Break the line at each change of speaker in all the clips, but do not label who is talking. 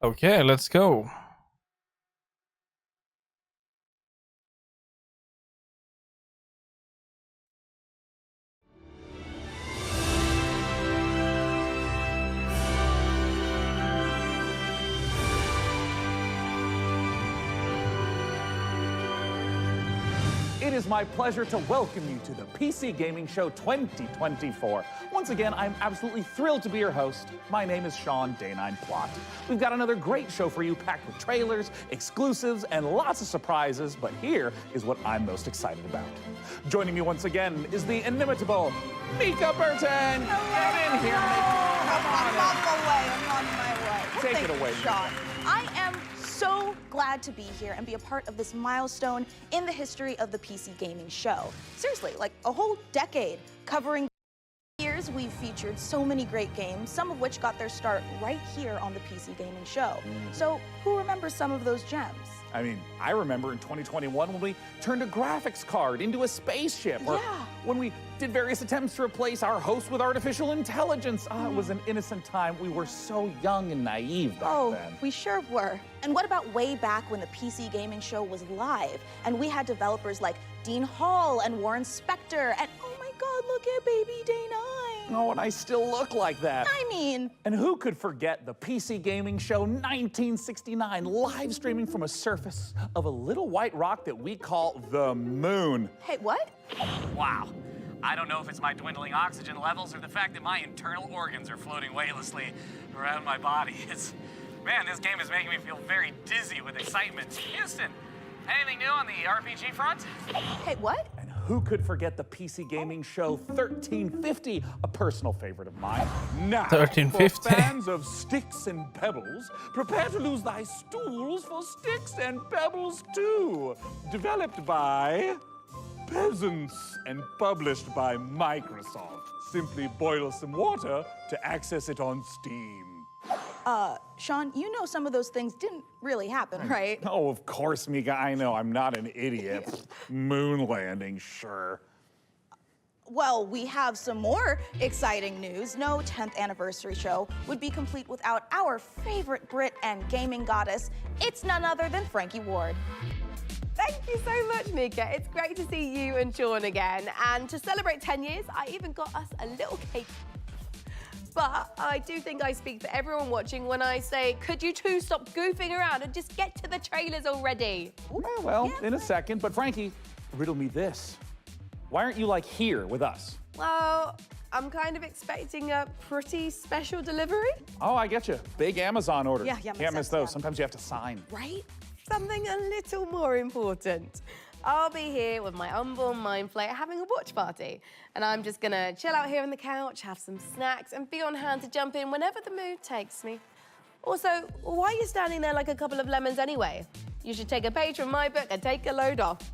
Okay, let's go.
It is my pleasure to welcome you to the PC Gaming Show 2024. Once again, I'm absolutely thrilled to be your host. My name is Sean Day9 Plot. We've got another great show for you, packed with trailers, exclusives, and lots of surprises, but here is what I'm most excited about. Joining me once again is the inimitable Mika Burton. Get in here, Mika.
I'm on my way. I'm on my way. Well,
Take
thank
it away,
you, Sean. I am so glad to be here and be a part of this milestone in the history of the PC Gaming Show. Seriously, like a whole decade covering years, we've featured so many great games, some of which got their start right here on the PC Gaming Show. So who remembers some of those gems?
I mean, I remember in 2021 when we turned a graphics card into a spaceship, or when we did various attempts to replace our host with artificial intelligence. It was an innocent time. We were so young and naive back then.
We sure were. And what about way back when the PC Gaming Show was live, and we had developers like Dean Hall and Warren Spector, and oh my God, look at baby Day9.
Oh, and I still look like that.
I mean...
And who could forget the PC Gaming Show 1969, live streaming from a surface of a little white rock that we call the moon?
Hey, what?
Wow. I don't know if it's my dwindling oxygen levels or the fact that my internal organs are floating weightlessly around my body. Man, this game is making me feel very dizzy with excitement. Houston, anything new on the RPG front?
Hey, what?
And who could forget the PC Gaming Show 1350, a personal favorite of mine? Now,
1350.
for fans of sticks and pebbles, prepare to lose thy stools for sticks and pebbles too. Developed by peasants and published by Microsoft. Simply boil some water to access it on Steam.
Sean, you know some of those things didn't really happen, right?
Oh, of course, Mika, I know. I'm not an idiot. Moon landing, sure.
Well, we have some more exciting news. No 10th anniversary show would be complete without our favorite Brit and gaming goddess. It's none other than Frankie Ward.
Thank you so much, Mika. It's great to see you and Sean again. And to celebrate 10 years, I even got us a little cake. But I do think I speak for everyone watching when I say, could you two stop goofing around and just get to the trailers already?
Well, in a second. But Frankie, riddle me this. Why aren't you, like, here with us?
Well, I'm kind of expecting a pretty special delivery.
Oh, I get you. Big Amazon order.
Yeah,
Can't
makes
miss
sense,
those.
yeah.
Sometimes you have to sign.
Right?
Something a little more important. I'll be here with my unborn mind flayer having a watch party. And I'm just gonna chill out here on the couch, have some snacks, and be on hand to jump in whenever the mood takes me. Also, why are you standing there like a couple of lemons anyway? You should take a page from my book and take a load off.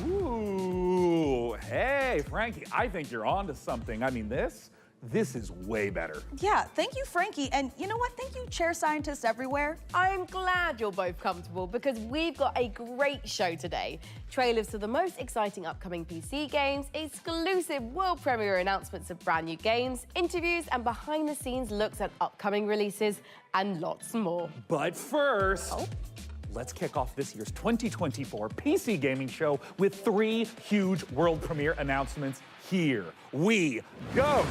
Ooh, hey, Frankie, I think you're onto something. I mean, this is way better.
Yeah, thank you, Frankie. And you know what? Thank you, chair scientists everywhere.
I'm glad you're both comfortable because we've got a great show today. Trailers to the most exciting upcoming PC games, exclusive world premiere announcements of brand new games, interviews and behind the scenes looks at upcoming releases and lots more.
But first, let's kick off this year's 2024 PC Gaming Show with 3 huge world premiere announcements. Here we go.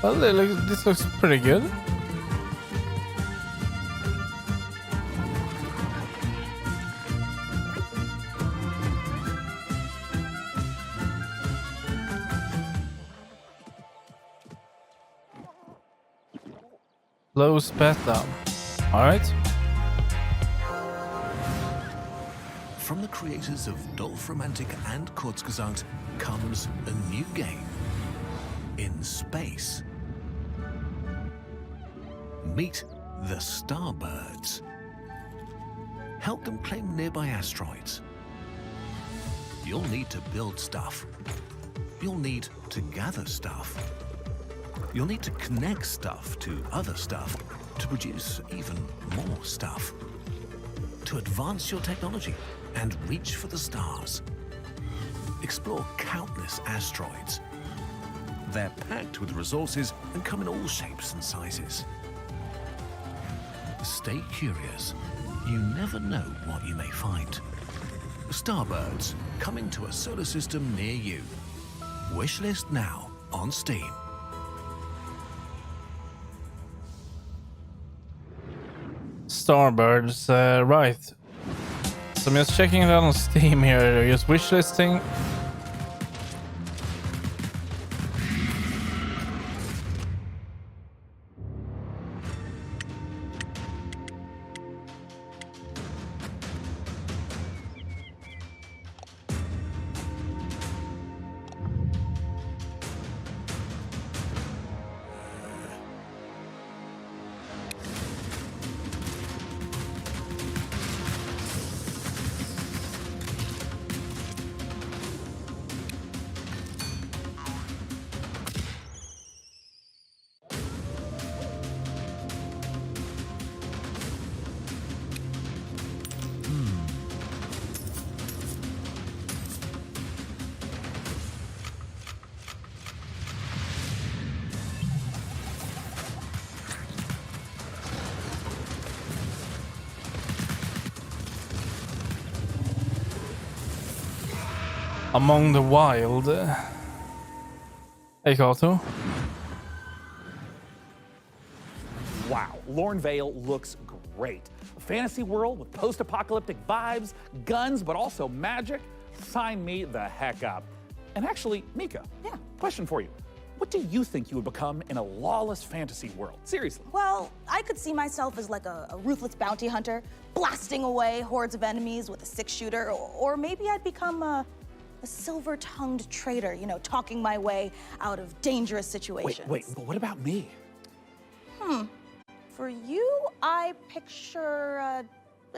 Well, this looks pretty good. Low spat down. Alright.
From the creators of Dolphromantic and Kurzgesagt comes a new game in space. Meet the Starbirds. Help them claim nearby asteroids. You'll need to build stuff. You'll need to gather stuff. You'll need to connect stuff to other stuff to produce even more stuff. To advance your technology and reach for the stars. Explore countless asteroids. They're packed with resources and come in all shapes and sizes. Stay curious. You never know what you may find. Starbirds, coming to a solar system near you. Wishlist now on Steam.
Starbirds, right. So I'm just checking it out on Steam here, just wishlisting. Among the Wild. Hey, Kato.
Wow, Lornvale looks great. A fantasy world with post-apocalyptic vibes, guns, but also magic. Sign me the heck up. And actually, Mika, question for you. What do you think you would become in a lawless fantasy world? Seriously.
Well, I could see myself as like a ruthless bounty hunter, blasting away hordes of enemies with a six-shooter, or maybe I'd become a silver-tongued traitor, you know, talking my way out of dangerous situations.
Wait, but what about me?
For you, I picture a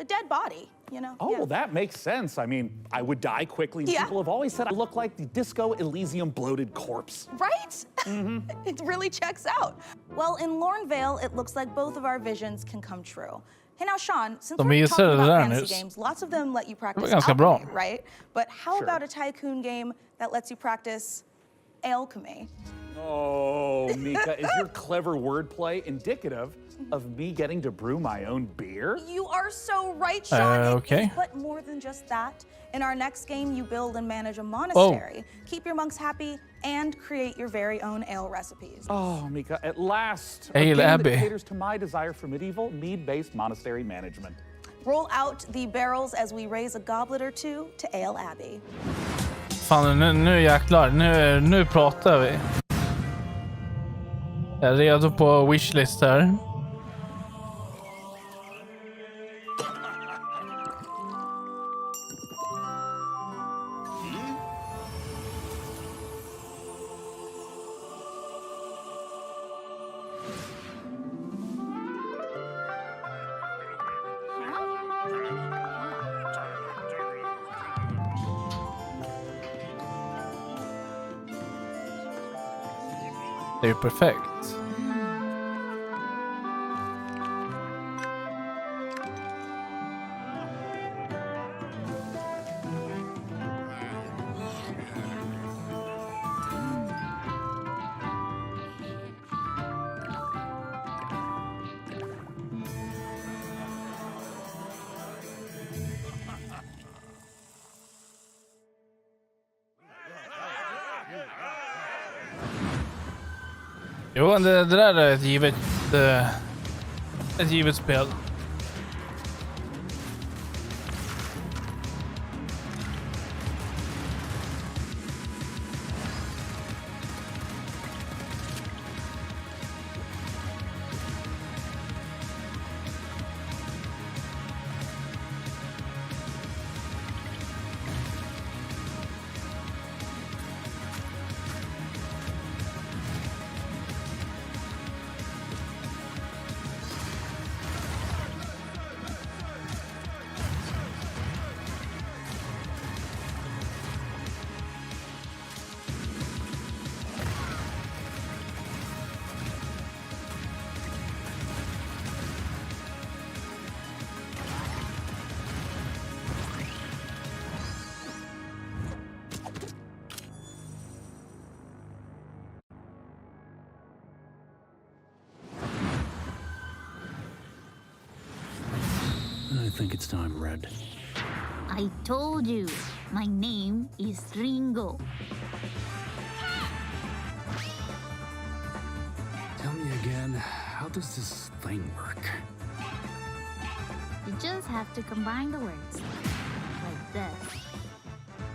dead body, you know?
Oh, well, that makes sense. I mean, I would die quickly.
Yeah.
People have always said I look like the Disco Elysium bloated corpse.
Right? It really checks out. Well, in Lornvale, it looks like both of our visions can come true. Hey, now, Sean, since we're
gissade
talking
det
about
där
fantasy
nyss.
games, lots of them let you practice
ganska
alchemy,
bra.
right? But how
Sure.
about a tycoon game that lets you practice alchemy?
Oh, Mika, is your clever wordplay indicative of me getting to brew my own beer?
You are so right, Sean. It
okay.
is, but more than just that. In our next game, you build and manage a monastery, keep your monks happy, and create your very own ale recipes.
Oh, Mika, at last. A
Ale
game
Abbey.
that caters to my desire for medieval, mead-based monastery management.
Roll out the barrels as we raise a goblet or two to Ale Abbey.
Fan, nu jäklar. Nu pratar vi. Jag är redo på wishlist här. Det är ju perfekt. Jo, det där är ett givet spel.
I think it's time, Red.
I told you, my name is Ringo.
Tell me again, how does this thing work?
You just have to combine the words. Like this.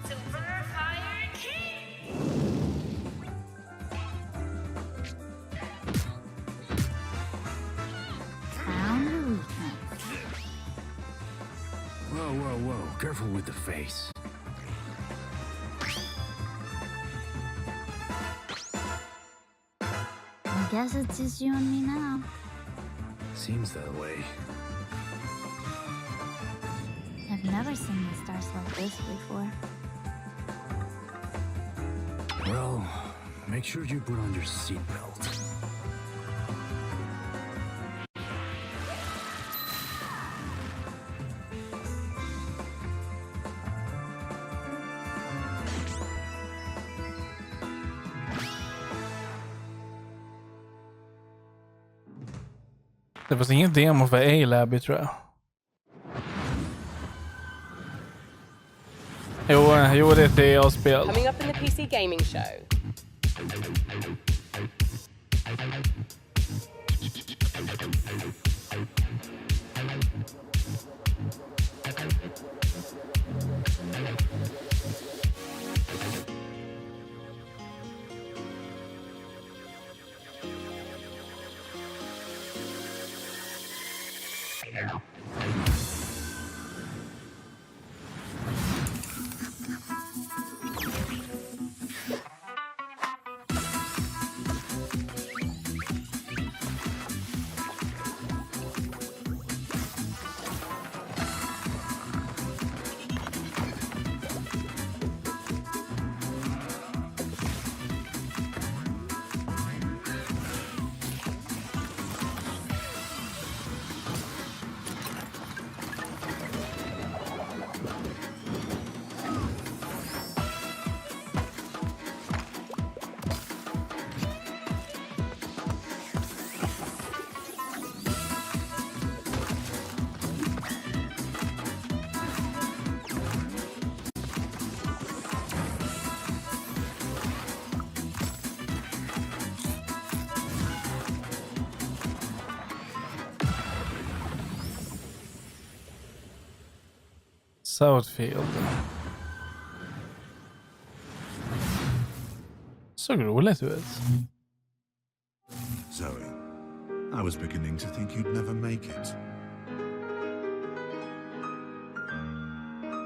Super Fire King!
Found the weakness.
Whoa, whoa, whoa. Careful with the face.
I guess it's just you and me now.
Seems that way.
I've never seen the stars like this before.
Well, make sure you put on your seatbelt.
Det fanns ingen demo för A-Lab, tror jag. Jo, det är ett DA-spel.
Coming up in the PC gaming show.
Southfield. Såg roligt ut.
Zoe, I was beginning to think you'd never make it.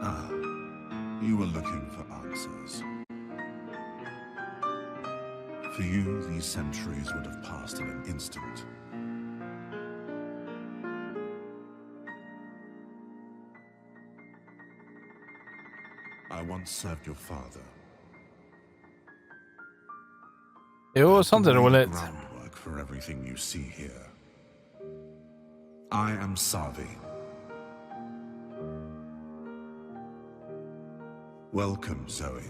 Ah, you were looking for answers. For you, these centuries would have passed in an instant. I once served your father.
Jo, sånt är roligt.
Groundwork for everything you see here. I am Savi. Welcome, Zoe.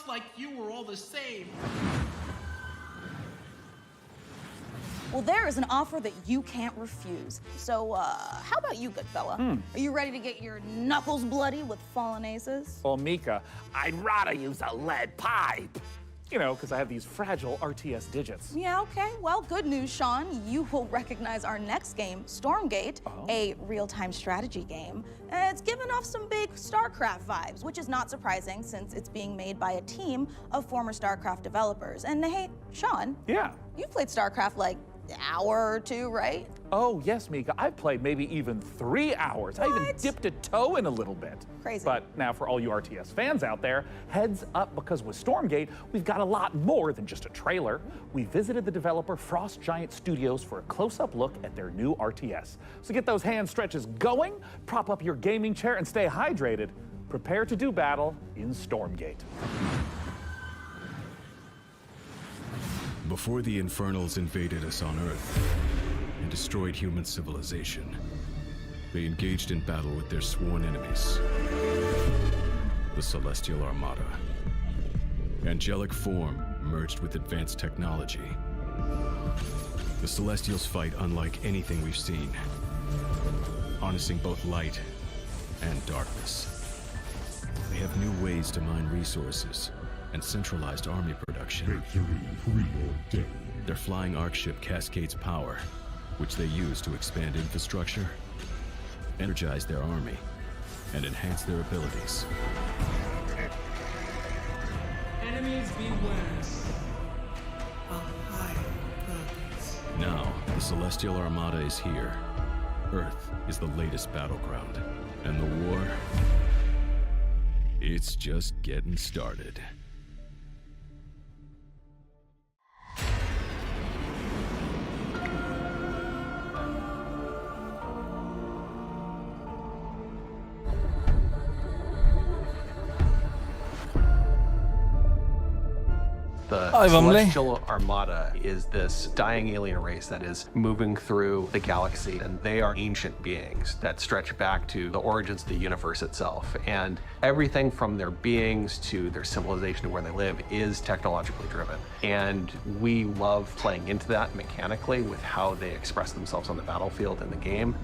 just like you were all the same.
Well, there is an offer that you can't refuse. So, how about you, good fella? Are you ready to get your knuckles bloody with fallen aces?
Well, Mika, I'd rather use a lead pipe. You know, because I have these fragile RTS digits.
Yeah, okay. Well, good news, Sean. You will recognize our next game, Stormgate, a real-time strategy game. It's giving off some big StarCraft vibes, which is not surprising since it's being made by a team of former StarCraft developers. And hey, Sean.
Yeah.
You've played StarCraft like an hour or two, right?
Oh, yes, Mika. I've played maybe even 3 hours. I even dipped a toe in a little bit.
Crazy.
But now for all you RTS fans out there, heads up, because with Stormgate, we've got a lot more than just a trailer. We visited the developer Frost Giant Studios for a close-up look at their new RTS. So get those hand stretches going, prop up your gaming chair, and stay hydrated. Prepare to do battle in Stormgate.
Before the Infernals invaded us on Earth and destroyed human civilization, they engaged in battle with their sworn enemies, the Celestial Armada. Angelic form merged with advanced technology. The Celestials fight unlike anything we've seen, harnessing both light and darkness. They have new ways to mine resources and centralized army production. Their flying arc ship cascades power, which they use to expand infrastructure, energize their army, and enhance their abilities.
Enemies beware. A higher purpose.
Now, the Celestial Armada is here. Earth is the latest battleground, and the war, it's just getting started.
The
Hi, Vomley.
Celestial Armada is this dying alien race that is moving through the galaxy, and they are ancient beings that stretch back to the origins of the universe itself. And everything from their beings to their civilization to where they live is technologically driven. And we love playing into that mechanically with how they express themselves on the battlefield in the game.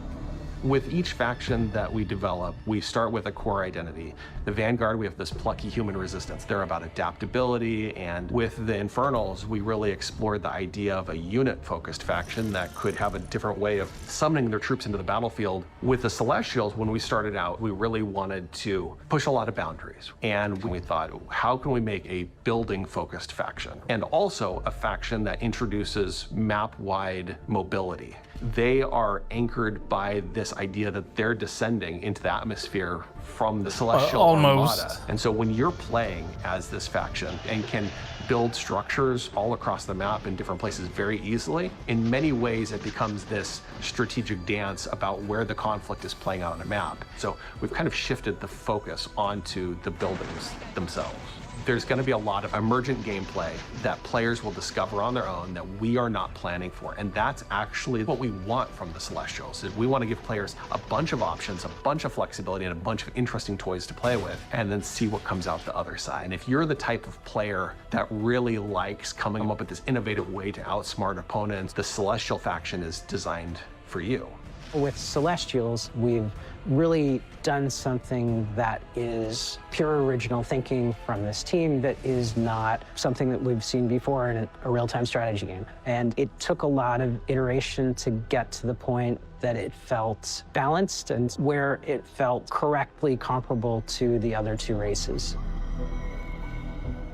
With each faction that we develop, we start with a core identity. The Vanguard, we have this plucky human resistance. They're about adaptability, and with the Infernals, we really explored the idea of a unit-focused faction that could have a different way of summoning their troops into the battlefield. With the Celestials, when we started out, we really wanted to push a lot of boundaries. And we thought, how can we make a building-focused faction? And also a faction that introduces map-wide mobility. They are anchored by this idea that they're descending into the atmosphere from the Celestial Armada. And so when you're playing as this faction and can build structures all across the map in different places very easily, in many ways it becomes this strategic dance about where the conflict is playing out on a map. So we've kind of shifted the focus onto the buildings themselves. There's going to be a lot of emergent gameplay that players will discover on their own that we are not planning for. And that's actually what we want from the Celestials. Is we want to give players a bunch of options, a bunch of flexibility, and a bunch of interesting toys to play with, and then see what comes out the other side. And if you're the type of player that really likes coming up with this innovative way to outsmart opponents, the Celestial faction is designed for you.
With Celestials, we've really done something that is pure original thinking from this team that is not something that we've seen before in a real-time strategy game. And it took a lot of iteration to get to the point that it felt balanced and where it felt correctly comparable to the other two races.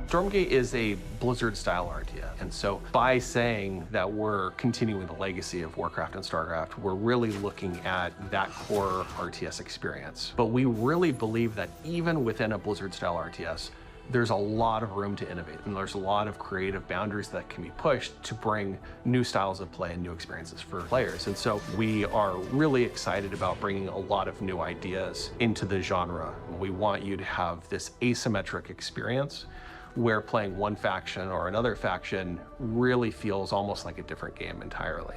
Stormgate is a Blizzard-style RTS, and so by saying that we're continuing the legacy of Warcraft and StarCraft, we're really looking at that core RTS experience. But we really believe that even within a Blizzard-style RTS, there's a lot of room to innovate, and there's a lot of creative boundaries that can be pushed to bring new styles of play and new experiences for players. And so we are really excited about bringing a lot of new ideas into the genre. We want you to have this asymmetric experience where playing one faction or another faction really feels almost like a different game entirely.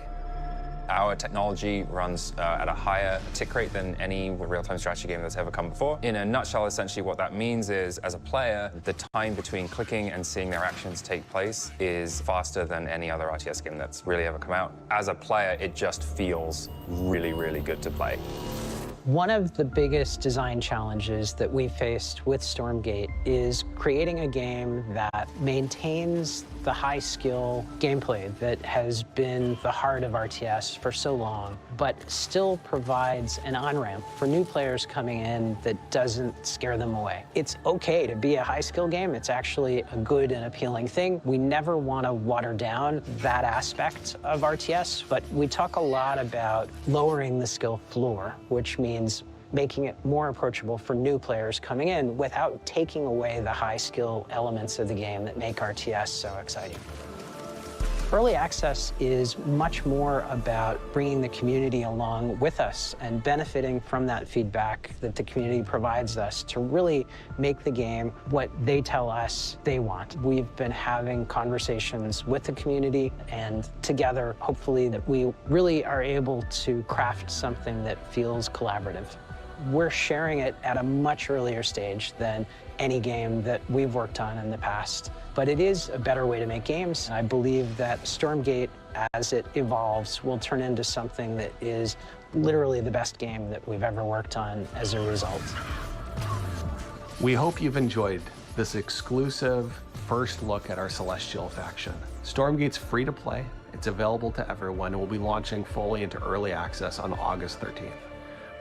Our technology runs at a higher tick rate than any real-time strategy game that's ever come before. In a nutshell, essentially what that means is, as a player, the time between clicking and seeing their actions take place is faster than any other RTS game that's really ever come out. As a player, it just feels really, really good to play.
One of the biggest design challenges that we faced with Stormgate is creating a game that maintains the high-skill gameplay that has been the heart of RTS for so long, but still provides an on-ramp for new players coming in that doesn't scare them away. It's okay to be a high-skill game. It's actually a good and appealing thing. We never want to water down that aspect of RTS, but we talk a lot about lowering the skill floor, which means making it more approachable for new players coming in without taking away the high-skill elements of the game that make RTS so exciting. Early access is much more about bringing the community along with us and benefiting from that feedback that the community provides us to really make the game what they tell us they want. We've been having conversations with the community, and together, hopefully, that we really are able to craft something that feels collaborative. We're sharing it at a much earlier stage than any game that we've worked on in the past. But it is a better way to make games. I believe that Stormgate, as it evolves, will turn into something that is literally the best game that we've ever worked on as a result.
We hope you've enjoyed this exclusive first look at our Celestial faction. Stormgate's free to play. It's available to everyone and will be launching fully into early access on August 13th.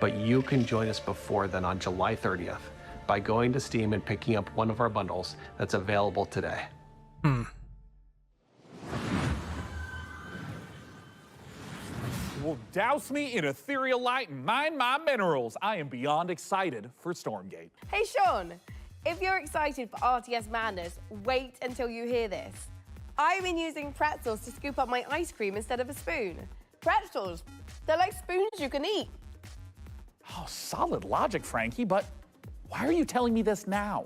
But you can join us before then on July 30th by going to Steam and picking up one of our bundles that's available today.
Well, douse me in ethereal light and mine my minerals. I am beyond excited for Stormgate.
Hey, Sean, if you're excited for RTS madness, wait until you hear this. I've been using pretzels to scoop up my ice cream instead of a spoon. Pretzels, they're like spoons you can eat.
Oh, solid logic, Frankie, but why are you telling me this now?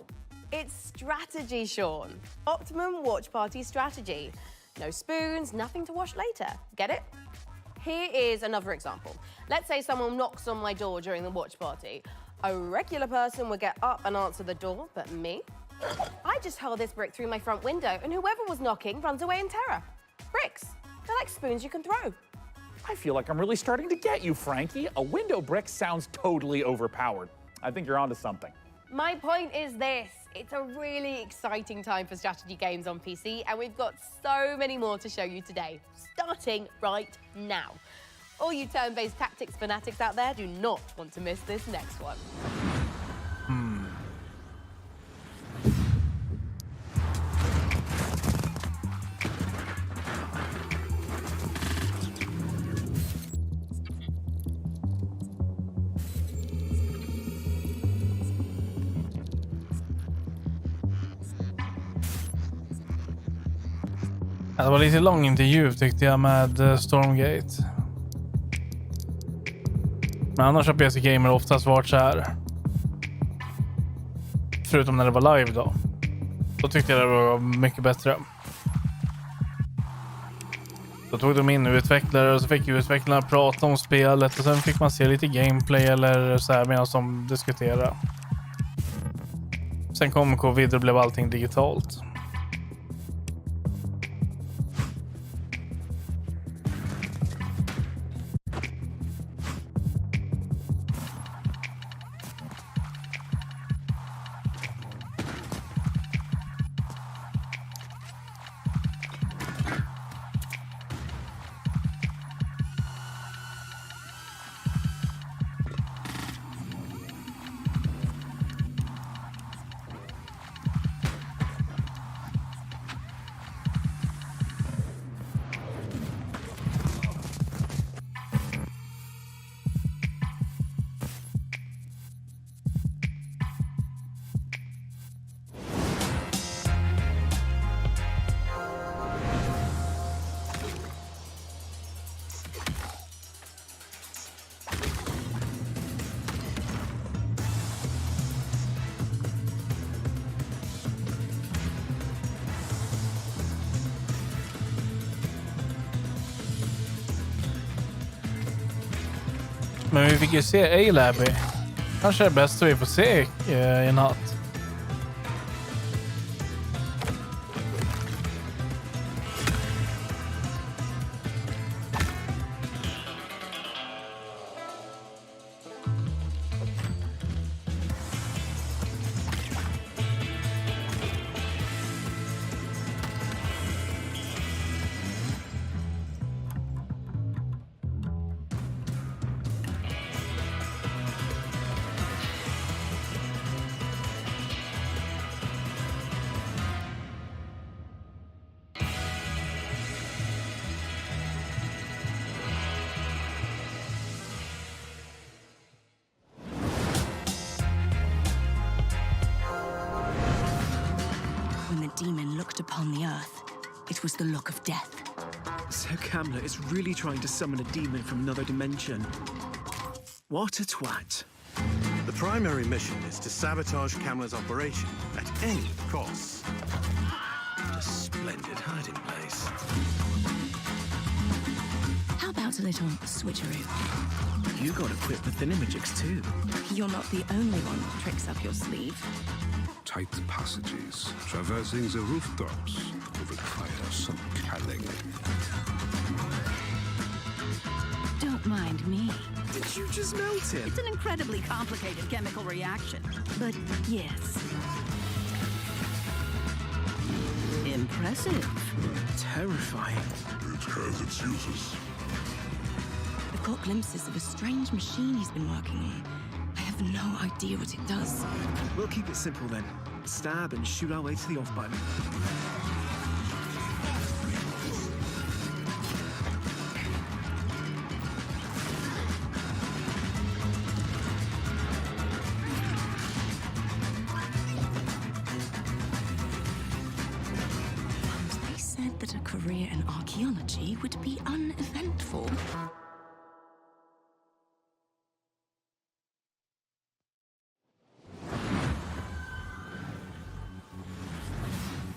It's strategy, Sean. Optimum watch party strategy. No spoons, nothing to wash later. Get it? Here is another example. Let's say someone knocks on my door during the watch party. A regular person would get up and answer the door, but me? I just hurl this brick through my front window, and whoever was knocking runs away in terror. Bricks, they're like spoons you can throw.
I feel like I'm really starting to get you, Frankie. A window brick sounds totally overpowered. I think you're onto something.
My point is this. It's a really exciting time for strategy games on PC, and we've got so many more to show you today, starting right now. All you turn-based tactics fanatics out there do not want to miss this next one.
Det var lite lång intervju tyckte jag med Stormgate. Men annars har PC Gamer oftast varit så här. Förutom när det var live då. Då tyckte jag det var mycket bättre. Då tog de in utvecklare och så fick utvecklarna prata om spelet och sen fick man se lite gameplay eller så här medan de diskuterade. Sen kom covid och blev allting digitalt. Men vi fick ju se A-Labby. Kanske är det bästa vi får se i natt.
When the demon looked upon the earth, it was the look of death.
So Camlet is really trying to summon a demon from another dimension. What a twat.
The primary mission is to sabotage Camlet's operation at any cost. A splendid hiding place.
How about a little switcheroo?
You got equipped with thingamajigs too.
You're not the only one with tricks up your sleeve.
Tight passages, traversing the rooftops, will require some cunning.
Don't mind me.
Did you just melt it?
It's an incredibly complicated chemical reaction. But yes. Impressive.
Terrifying.
It has its uses.
I've got glimpses of a strange machine he's been working on. I have no idea what it does.
We'll keep it simple then. Stab and shoot our way to the off button.
They said that a career in archaeology would be uneventful.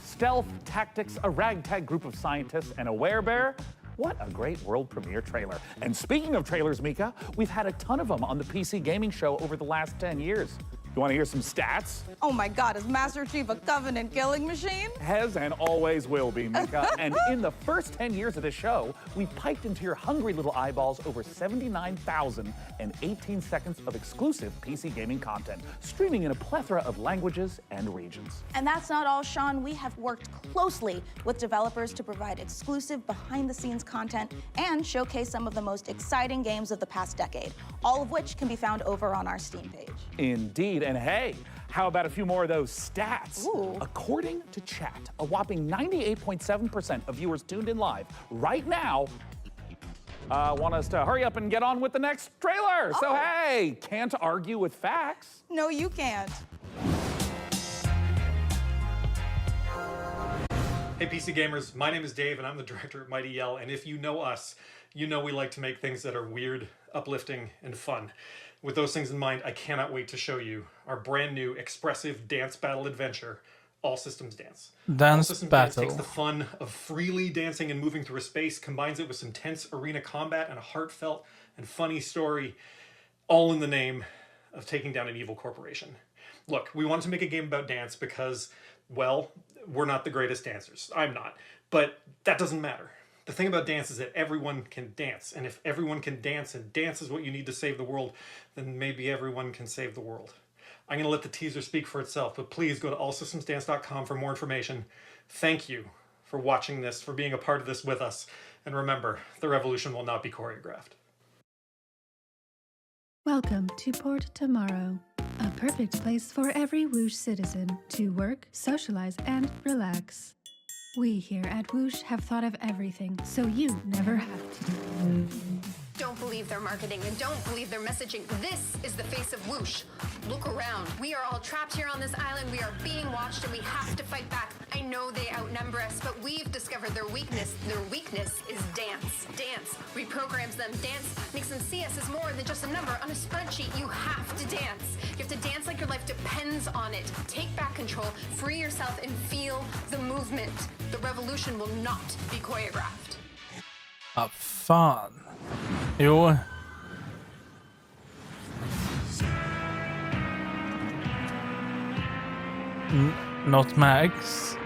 Stealth Tactics, a ragtag group of scientists, and a werebear. What a great world premiere trailer. And speaking of trailers, Mika, we've had a ton of them on the PC gaming show over the last 10 years. You want to hear some stats?
Oh my God, is Master Chief a Covenant killing machine?
Has and always will be, Mika. And in the first 10 years of this show, we've piped into your hungry little eyeballs over 79,018 seconds of exclusive PC gaming content, streaming in a plethora of languages and regions.
And that's not all, Sean. We have worked closely with developers to provide exclusive behind-the-scenes content and showcase some of the most exciting games of the past decade, all of which can be found over on our Steam page.
Indeed. And hey, how about a few more of those stats?
Ooh.
According to chat, a whopping 98.7% of viewers tuned in live right now want us to hurry up and get on with the next trailer. So hey, can't argue with facts.
No, you can't.
Hey PC gamers, my name is Dave and I'm the director at Mighty Yell, and if you know us, you know we like to make things that are weird, uplifting, and fun. With those things in mind, I cannot wait to show you our brand new expressive dance battle adventure, All Systems Dance.
Dance
All Systems
Battle.
Dance takes the fun of freely dancing and moving through a space, combines it with some tense arena combat and a heartfelt and funny story, all in the name of taking down an evil corporation. Look, we wanted to make a game about dance because, well, we're not the greatest dancers. I'm not. But that doesn't matter. The thing about dance is that everyone can dance, and if everyone can dance and dance is what you need to save the world, then maybe everyone can save the world. I'm going to let the teaser speak for itself, but please go to allsystemsdance.com for more information. Thank you for watching this, for being a part of this with us, and remember, the revolution will not be choreographed.
Welcome to Port Tomorrow, a perfect place for every Whoosh citizen to work, socialize, and relax. We here at Whoosh have thought of everything, so you never have to.
Don't believe their marketing and don't believe their messaging. This is the face of Whoosh. Look around. We are all trapped here on this island. We are being watched and we have to fight back. I know they outnumber us, but we've discovered their weakness. Their weakness is dance. Dance reprograms them. Dance makes them see us as more than just a number on a spreadsheet. You have to dance. You have to dance like your life depends on it. Take back control, free yourself, and feel the movement. The revolution will not be choreographed.
Fan. Jo. Not Max.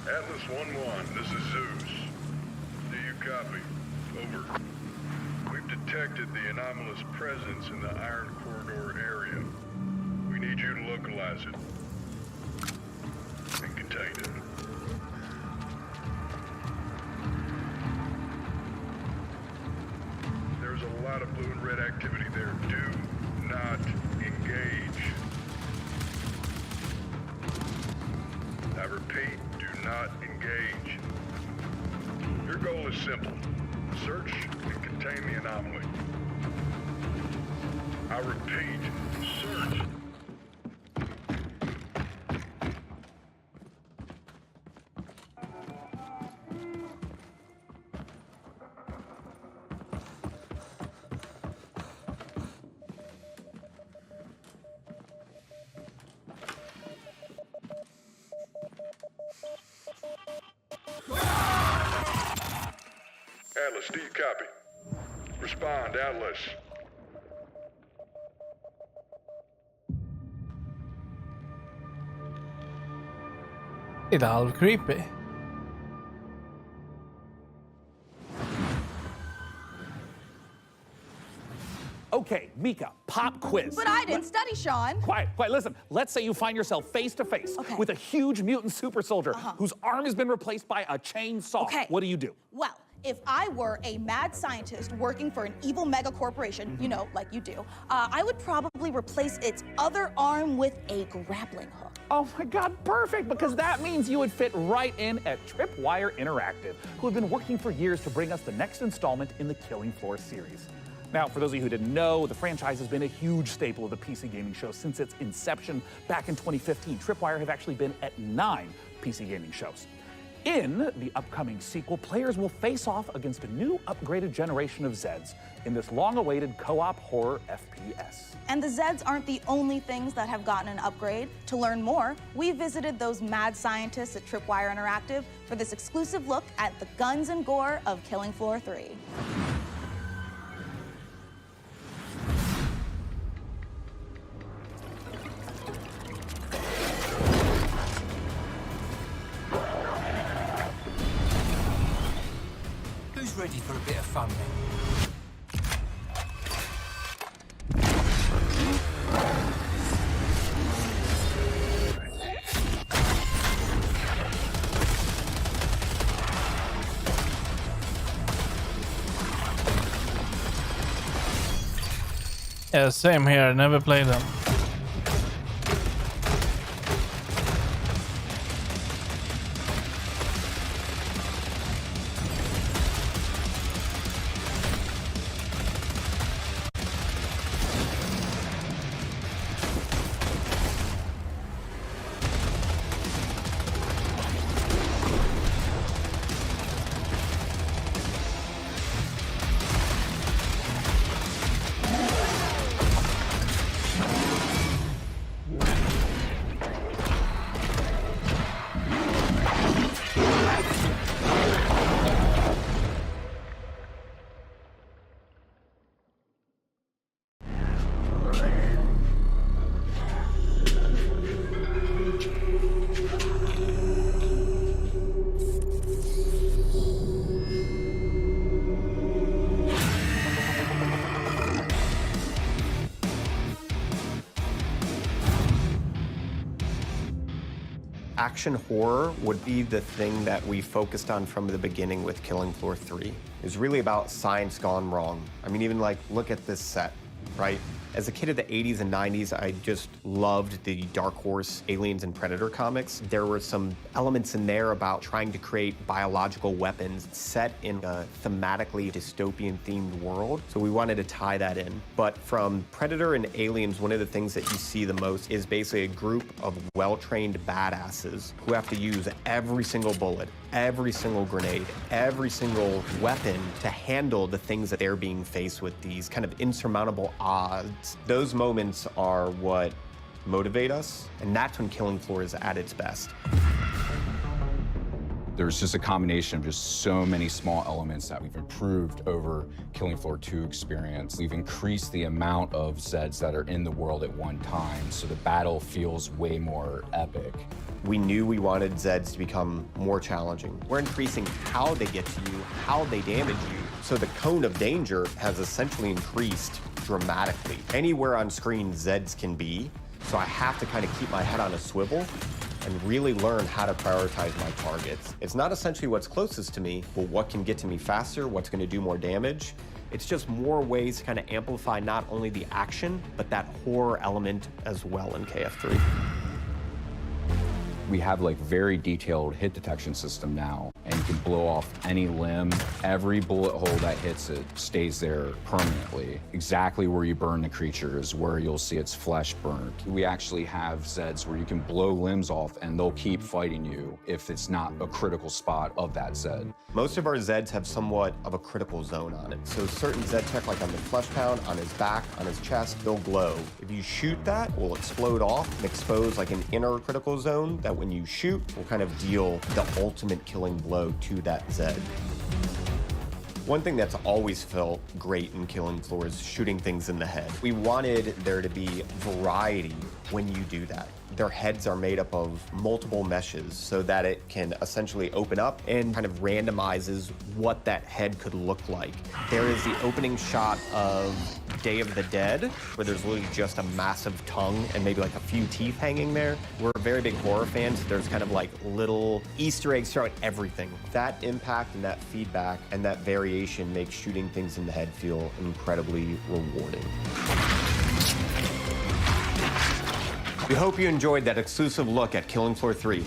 Atlas 1-1, this is Zeus. Do you copy? Over. We've detected the anomalous presence in the Iron Corridor area. We need you to localize it and contain it. There's a lot of blue and red activity there. Do not engage. I repeat, do not engage. Your goal is simple. Search and contain the anomaly. I repeat, search. Atlas, do you copy? Respond, Atlas.
Lite halv-creepy.
Okay, Mika, pop quiz.
But I didn't study, Sean.
Quiet, quiet, listen. Let's say you find yourself face to face with a huge mutant super soldier whose arm has been replaced by a chainsaw.
Okay.
What do you do?
Well, if I were a mad scientist working for an evil mega corporation, you know, like you do, I would probably replace its other arm with a grappling hook.
Oh my God, perfect, because that means you would fit right in at Tripwire Interactive, who have been working for years to bring us the next installment in the Killing Floor series. Now, for those of you who didn't know, the franchise has been a huge staple of the PC gaming show since its inception back in 2015. Tripwire have actually been at 9 PC gaming shows. In the upcoming sequel, players will face off against a new upgraded generation of Zeds in this long-awaited co-op horror FPS.
And the Zeds aren't the only things that have gotten an upgrade. To learn more, we visited those mad scientists at Tripwire Interactive for this exclusive look at the guns and gore of Killing Floor 3.
Who's ready for a bit of fun then?
Yeah, same here. Never played them.
Action horror would be the thing that we focused on from the beginning with Killing Floor 3. It was really about science gone wrong. I mean, even like, look at this set, right? As a kid of the 80s and 90s, I just loved the Dark Horse Aliens and Predator comics. There were some elements in there about trying to create biological weapons set in a thematically dystopian-themed world, so we wanted to tie that in. But from Predator and Aliens, one of the things that you see the most is basically a group of well-trained badasses who have to use every single bullet, every single grenade, every single weapon to handle the things that they're being faced with, these kind of insurmountable odds. Those moments are what motivate us, and that's when Killing Floor is at its best.
There's just a combination of just so many small elements that we've improved over Killing Floor 2 experience. We've increased the amount of Zeds that are in the world at one time, so the battle feels way more epic.
We knew we wanted Zeds to become more challenging. We're increasing how they get to you, how they damage you, so the cone of danger has essentially increased dramatically. Anywhere on screen Zeds can be, so I have to kind of keep my head on a swivel and really learn how to prioritize my targets. It's not essentially what's closest to me, but what can get to me faster, what's going to do more damage. It's just more ways to kind of amplify not only the action, but that horror element as well in KF3.
We have like very detailed hit detection system now, and you can blow off any limb. Every bullet hole that hits it stays there permanently. Exactly where you burn the creature is where you'll see its flesh burnt. We actually have Zeds where you can blow limbs off and they'll keep fighting you if it's not a critical spot of that Zed.
Most of our Zeds have somewhat of a critical zone on it. So certain Zed tech, like on the flesh pound, on his back, on his chest, they'll glow. If you shoot that, it will explode off and expose like an inner critical zone that when you shoot will kind of deal the ultimate killing blow to that Zed. One thing that's always felt great in Killing Floor is shooting things in the head. We wanted there to be variety when you do that. Their heads are made up of multiple meshes so that it can essentially open up and kind of randomizes what that head could look like. There is the opening shot of Day of the Dead, where there's literally just a massive tongue and maybe like a few teeth hanging there. We're very big horror fans. There's kind of like little Easter eggs throughout everything. That impact and that feedback and that variation makes shooting things in the head feel incredibly rewarding. We hope you enjoyed that exclusive look at Killing Floor 3.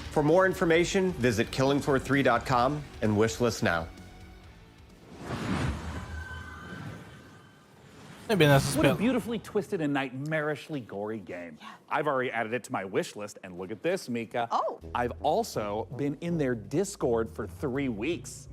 For more information, visit killingfloor3.com and wishlist now.
What a beautifully twisted and nightmarishly gory game. Yeah. I've already added it to my wish list, and look at this, Mika.
Oh.
I've also been in their Discord for 3 weeks.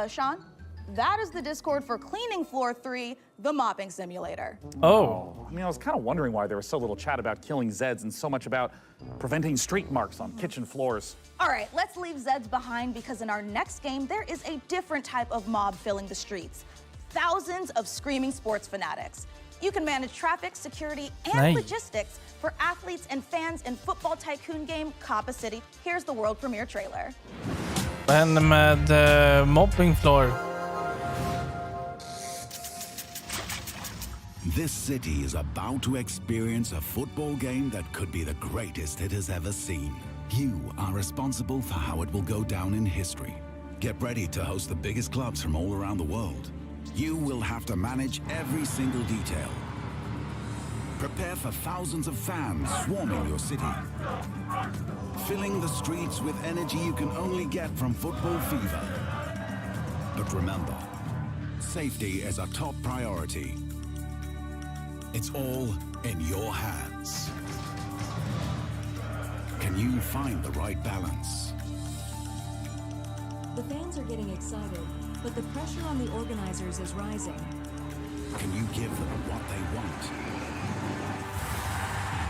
Sean, that is the Discord for Cleaning Floor 3, the mopping simulator.
Oh. I mean, I was kind of wondering why there was so little chat about killing Zeds and so much about preventing streak marks on kitchen floors.
All right, let's leave Zeds behind because in our next game, there is a different type of mob filling the streets. Thousands of screaming sports fanatics. You can manage traffic, security, and logistics for athletes and fans in football tycoon game Kappa City. Here's the world premiere trailer.
Vad händer med mopping floor?
This city is about to experience a football game that could be the greatest it has ever seen. You are responsible for how it will go down in history. Get ready to host the biggest clubs from all around the world. You will have to manage every single detail. Prepare for thousands of fans swarming your city, filling the streets with energy you can only get from football fever. But remember, safety is a top priority. It's all in your hands. Can you find the right balance?
The fans are getting excited, but the pressure on the organizers is rising.
Can you give them what they want?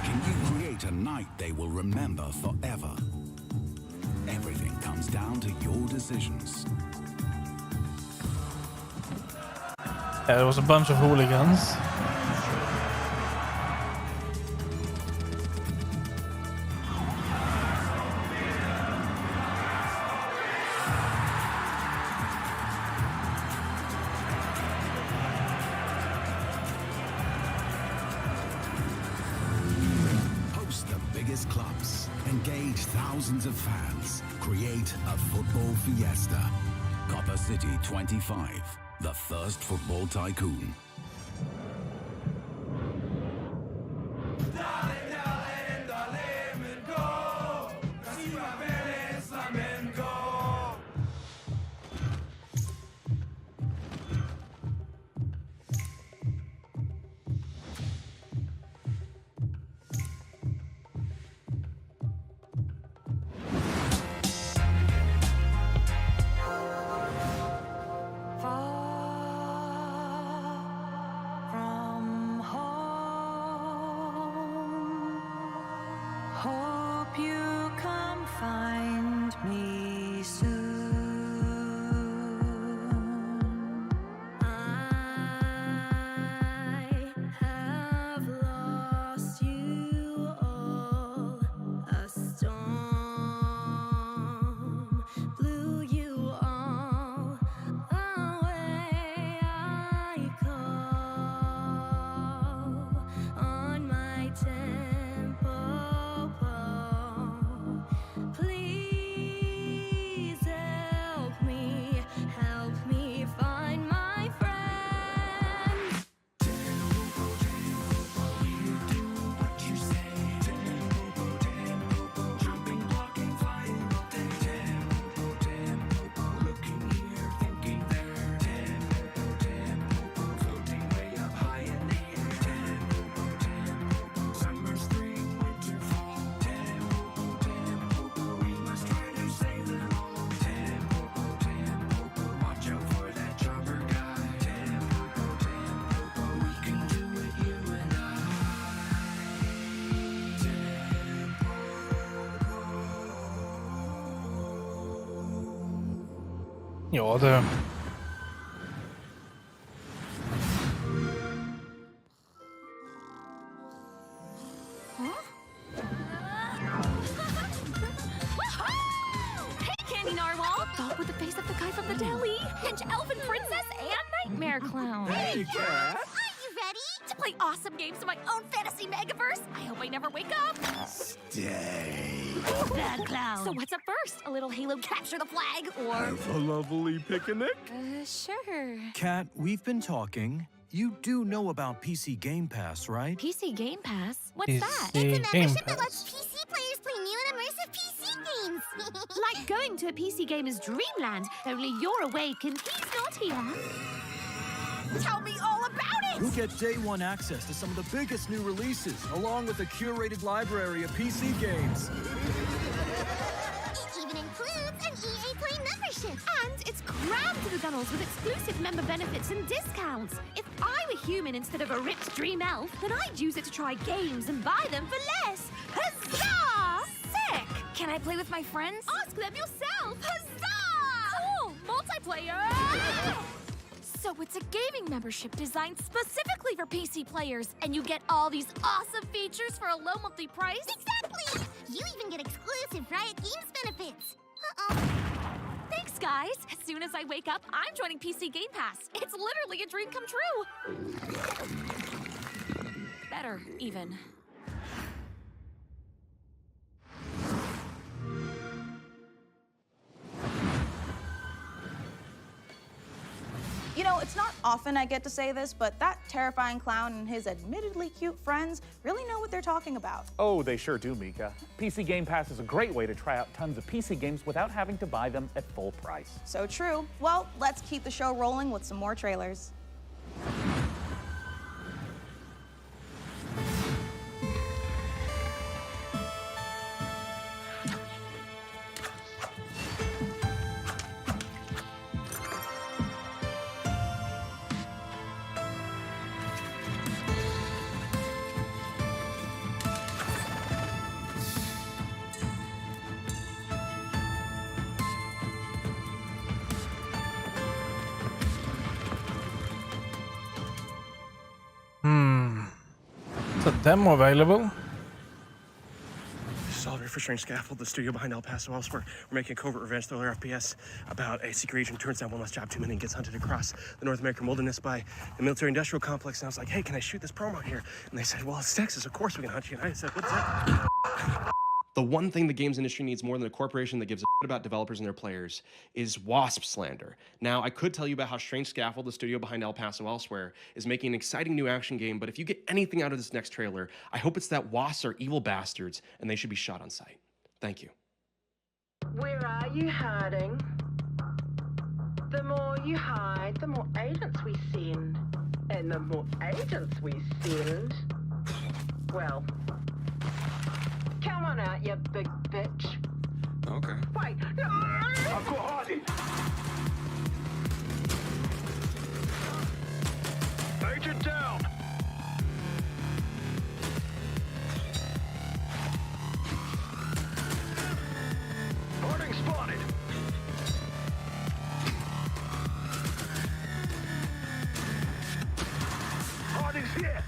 Can you create a night they will remember forever? Everything comes down to your decisions.
Yeah, there was a bunch of hooligans.
Clubs, engage thousands of fans, create a football fiesta. Copper City 25, the first football tycoon.
Hope you come find me soon. I have lost you all. A storm blew you all away. I call on my temple. Please help me find my friends. You do what you say. Jumping, blocking, flying all day. Looking here, thinking there. Floating way up high in the air. Summer, spring, winter, fall. We must try to save them all. Watch out for that chopper guy. We can do it, you and I.
Ja, det...
Hey, Candy Narwhal! Dog with the face of the guy from the deli! Pinch Elfin Princess and Nightmare Clown!
Hey, Cat!
Are you ready to play awesome games in my own fantasy megaverse? I hope I never wake up!
Stay.
Bad Clown! So what's up first? A little Halo capture the flag, or...
Have a lovely picnic.
Sure.
Kat, we've been talking. You do know about PC Game Pass, right?
PC Game Pass? What's
PC
that?
It's a Game
membership that
Pass.
lets PC players play new and immersive PC games. Like going to a PC gamer's dreamland, only you're awake and he's not here. Tell me all about it!
You'll get day one access to some of the biggest new releases, along with a curated library of PC games.
It even includes an EA Play membership. And it's crammed to the gunnels with exclusive member benefits and discounts. If I were human instead of a ripped dream elf, then I'd use it to try games and buy them for less. Huzzah! Sick! Can I play with my friends? Ask them yourself! Huzzah! Cool! Multiplayer! So it's a gaming membership designed specifically for PC players, and you get all these awesome features for a low monthly price? Exactly! You even get exclusive Riot Games benefits. Uh-oh. Thanks, guys. As soon as I wake up, I'm joining PC Game Pass. It's literally a dream come true. Better, even.
You know, it's not often I get to say this, but that terrifying clown and his admittedly cute friends really know what they're talking about.
Oh, they sure do, Mika. PC Game Pass is a great way to try out tons of PC games without having to buy them at full price.
So true. Well, let's keep the show rolling with some more trailers.
Is a demo available?
Solver for Strange Scaffold, the studio behind El Paso elsewhere. We're making a covert revenge thriller FPS about a secret agent turns down one last job too many and gets hunted across the North American wilderness by a military-industrial complex. And I was like, hey, can I shoot this promo here? And they said, well, it's Texas, of course we can hunt you. And I said, what's that?
The one thing the games industry needs more than a corporation that gives a shit about developers and their players is WASP slander. Now, I could tell you about how Strange Scaffold, the studio behind El Paso elsewhere, is making an exciting new action game, but if you get anything out of this next trailer, I hope it's that WASPs are evil bastards and they should be shot on sight. Thank you.
Where are you hiding? The more you hide, the more agents we send. And the more agents we send, well, come on out, you big bitch.
Okay.
Wait!
I've got Hardy! Agent down! Harding spotted! Harding's here!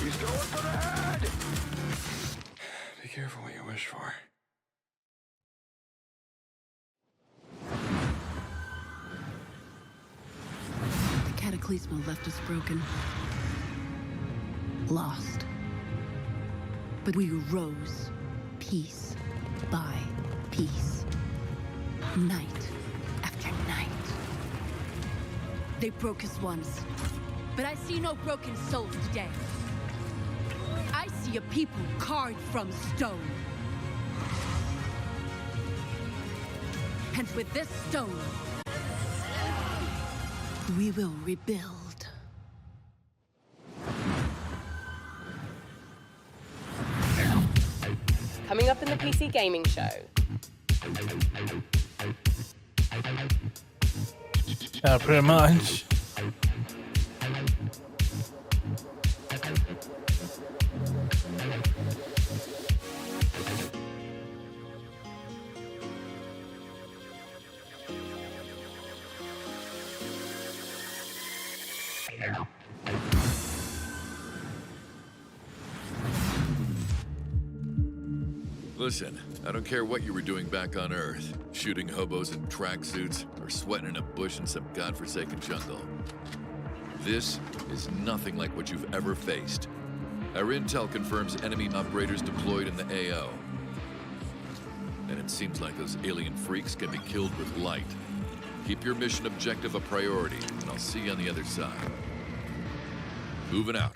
He's going for the head! Be careful what you wish for.
The Cataclysmal left us broken. Lost. But we rose, piece by piece. Night after night. They broke us once, but I see no broken souls today. I see a people carved from stone. And with this stone, we will rebuild.
Coming up in the PC Gaming Show.
Yeah, pretty much.
Listen, I don't care what you were doing back on Earth, shooting hobos in tracksuits or sweating in a bush in some godforsaken jungle. This is nothing like what you've ever faced. Our intel confirms enemy operators deployed in the AO. And it seems like those alien freaks can be killed with light. Keep your mission objective a priority, and I'll see you on the other side. Moving out.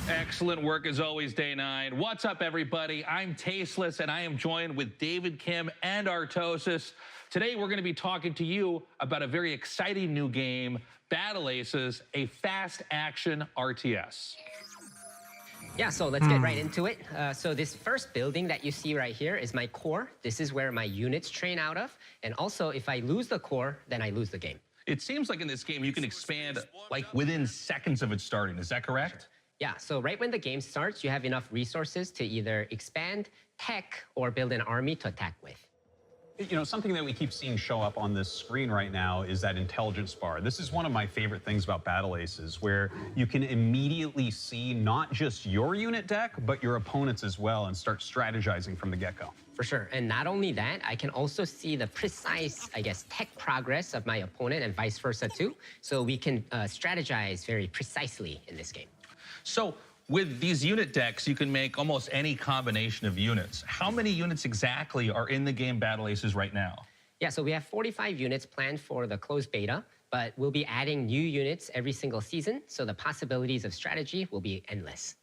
Excellent work as always, Day 9. What's up, everybody? I'm Tasteless, and I am joined with David Kim and Artosis. Today, we're going to be talking to you about a very exciting new game, Battle Aces, a fast-action RTS.
Yeah, so let's get right into it. So this first building that you see right here is my core. This is where my units train out of. And also, if I lose the core, then I lose the game.
It seems like in this game you can expand like within seconds of it starting. Is that correct?
Yeah, so right when the game starts, you have enough resources to either expand, tech, or build an army to attack with.
You know, something that we keep seeing show up on this screen right now is that intelligence bar. This is one of my favorite things about Battle Aces, where you can immediately see not just your unit deck, but your opponent's as well, and start strategizing from the get-go.
For sure. And not only that, I can also see the precise, I guess, tech progress of my opponent and vice versa too. So we can strategize very precisely in this game.
So with these unit decks, you can make almost any combination of units. How many units exactly are in the game Battle Aces right now?
Yeah, so we have 45 units planned for the closed beta, but we'll be adding new units every single season, so the possibilities of strategy will be endless.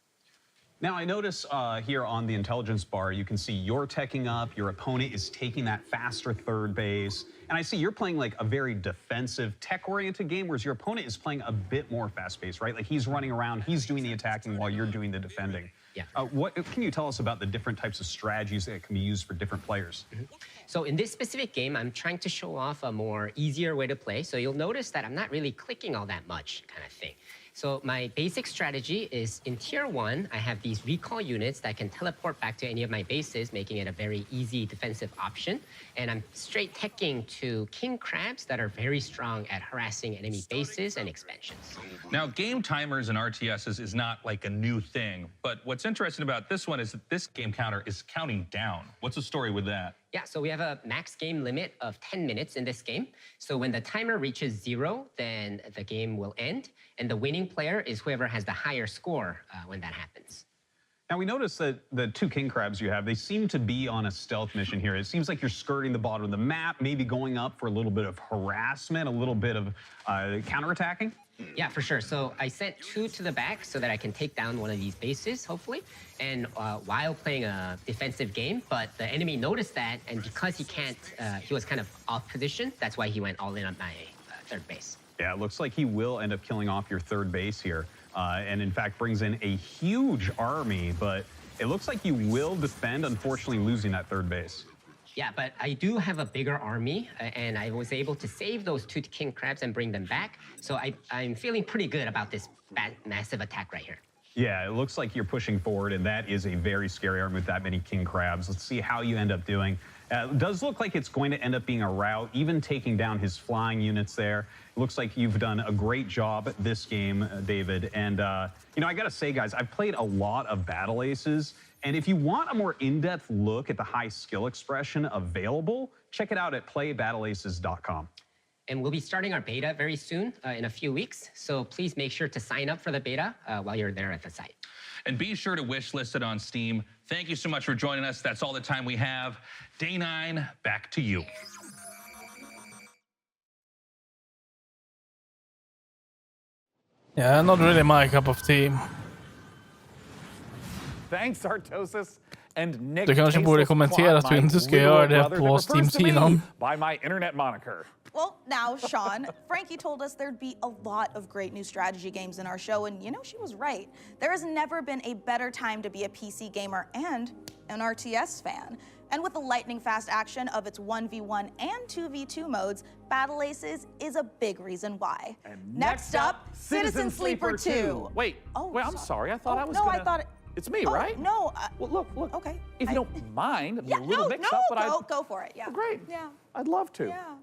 Now, I notice here on the intelligence bar, you can see you're teching up, your opponent is taking that faster third base, and I see you're playing like a very defensive, tech-oriented game, whereas your opponent is playing a bit more fast-paced, right? Like he's running around, he's doing the attacking while you're doing the defending.
Yeah.
What can you tell us about the different types of strategies that can be used for different players?
So in this specific game, I'm trying to show off a more easier way to play, so you'll notice that I'm not really clicking all that much kind of thing. So my basic strategy is in tier 1, I have these recall units that can teleport back to any of my bases, making it a very easy defensive option. And I'm straight teching to king crabs that are very strong at harassing enemy bases and expansions.
Now, game timers and RTSs is not like a new thing, but what's interesting about this one is that this game counter is counting down. What's the story with that?
Yeah, so we have a max game limit of 10 minutes in this game. So when the timer reaches 0, then the game will end. And the winning player is whoever has the higher score when that happens.
Now, we noticed that the 2 king crabs you have, they seem to be on a stealth mission here. It seems like you're skirting the bottom of the map, maybe going up for a little bit of harassment, a little bit of counterattacking.
Yeah, for sure. So I sent 2 to the back so that I can take down one of these bases, hopefully, and while playing a defensive game. But the enemy noticed that, and because he was kind of off position, that's why he went all in on my third base.
Yeah, it looks like he will end up killing off your third base here, and in fact brings in a huge army, but it looks like you will defend, unfortunately losing that third base.
Yeah, but I do have a bigger army, and I was able to save those 2 king crabs and bring them back. So I'm feeling pretty good about this massive attack right here.
Yeah, it looks like you're pushing forward, and that is a very scary army with that many king crabs. Let's see how you end up doing. It does look like it's going to end up being a rout, even taking down his flying units there. It looks like you've done a great job this game, David. And, you know, I got to say, guys, I've played a lot of Battle Aces. And if you want a more in-depth look at the high skill expression available, check it out at playbattleaces.com.
And we'll be starting our beta very soon, in a few weeks. So please make sure to sign up for the beta while you're there at the site.
And be sure to wish list it on Steam. Thank you so much for joining us. That's all the time we have. Day 9, back to you.
Yeah, not really my cup of tea.
Thanks, Artosis. And Nick,
Du kanske borde kommentera att du inte ska göra det på Steam-sidan.
By my internet moniker.
Well, now, Sean, Frankie told us there'd be a lot of great new strategy games in our show, and you know, she was right. There has never been a better time to be a PC gamer and an RTS fan. And with the lightning-fast action of its 1v1 and 2v2 modes, Battle Aces is a big reason why.
And next up, Citizen Sleeper 2. Wait, I'm sorry. I thought I was gonna...
I thought...
It's me, right?
No.
Well, look.
Okay.
If you don't mind, it'd be
Yeah,
a little mix-up, but
go for it. Yeah.
Oh, great.
Yeah.
I'd love to.
Yeah.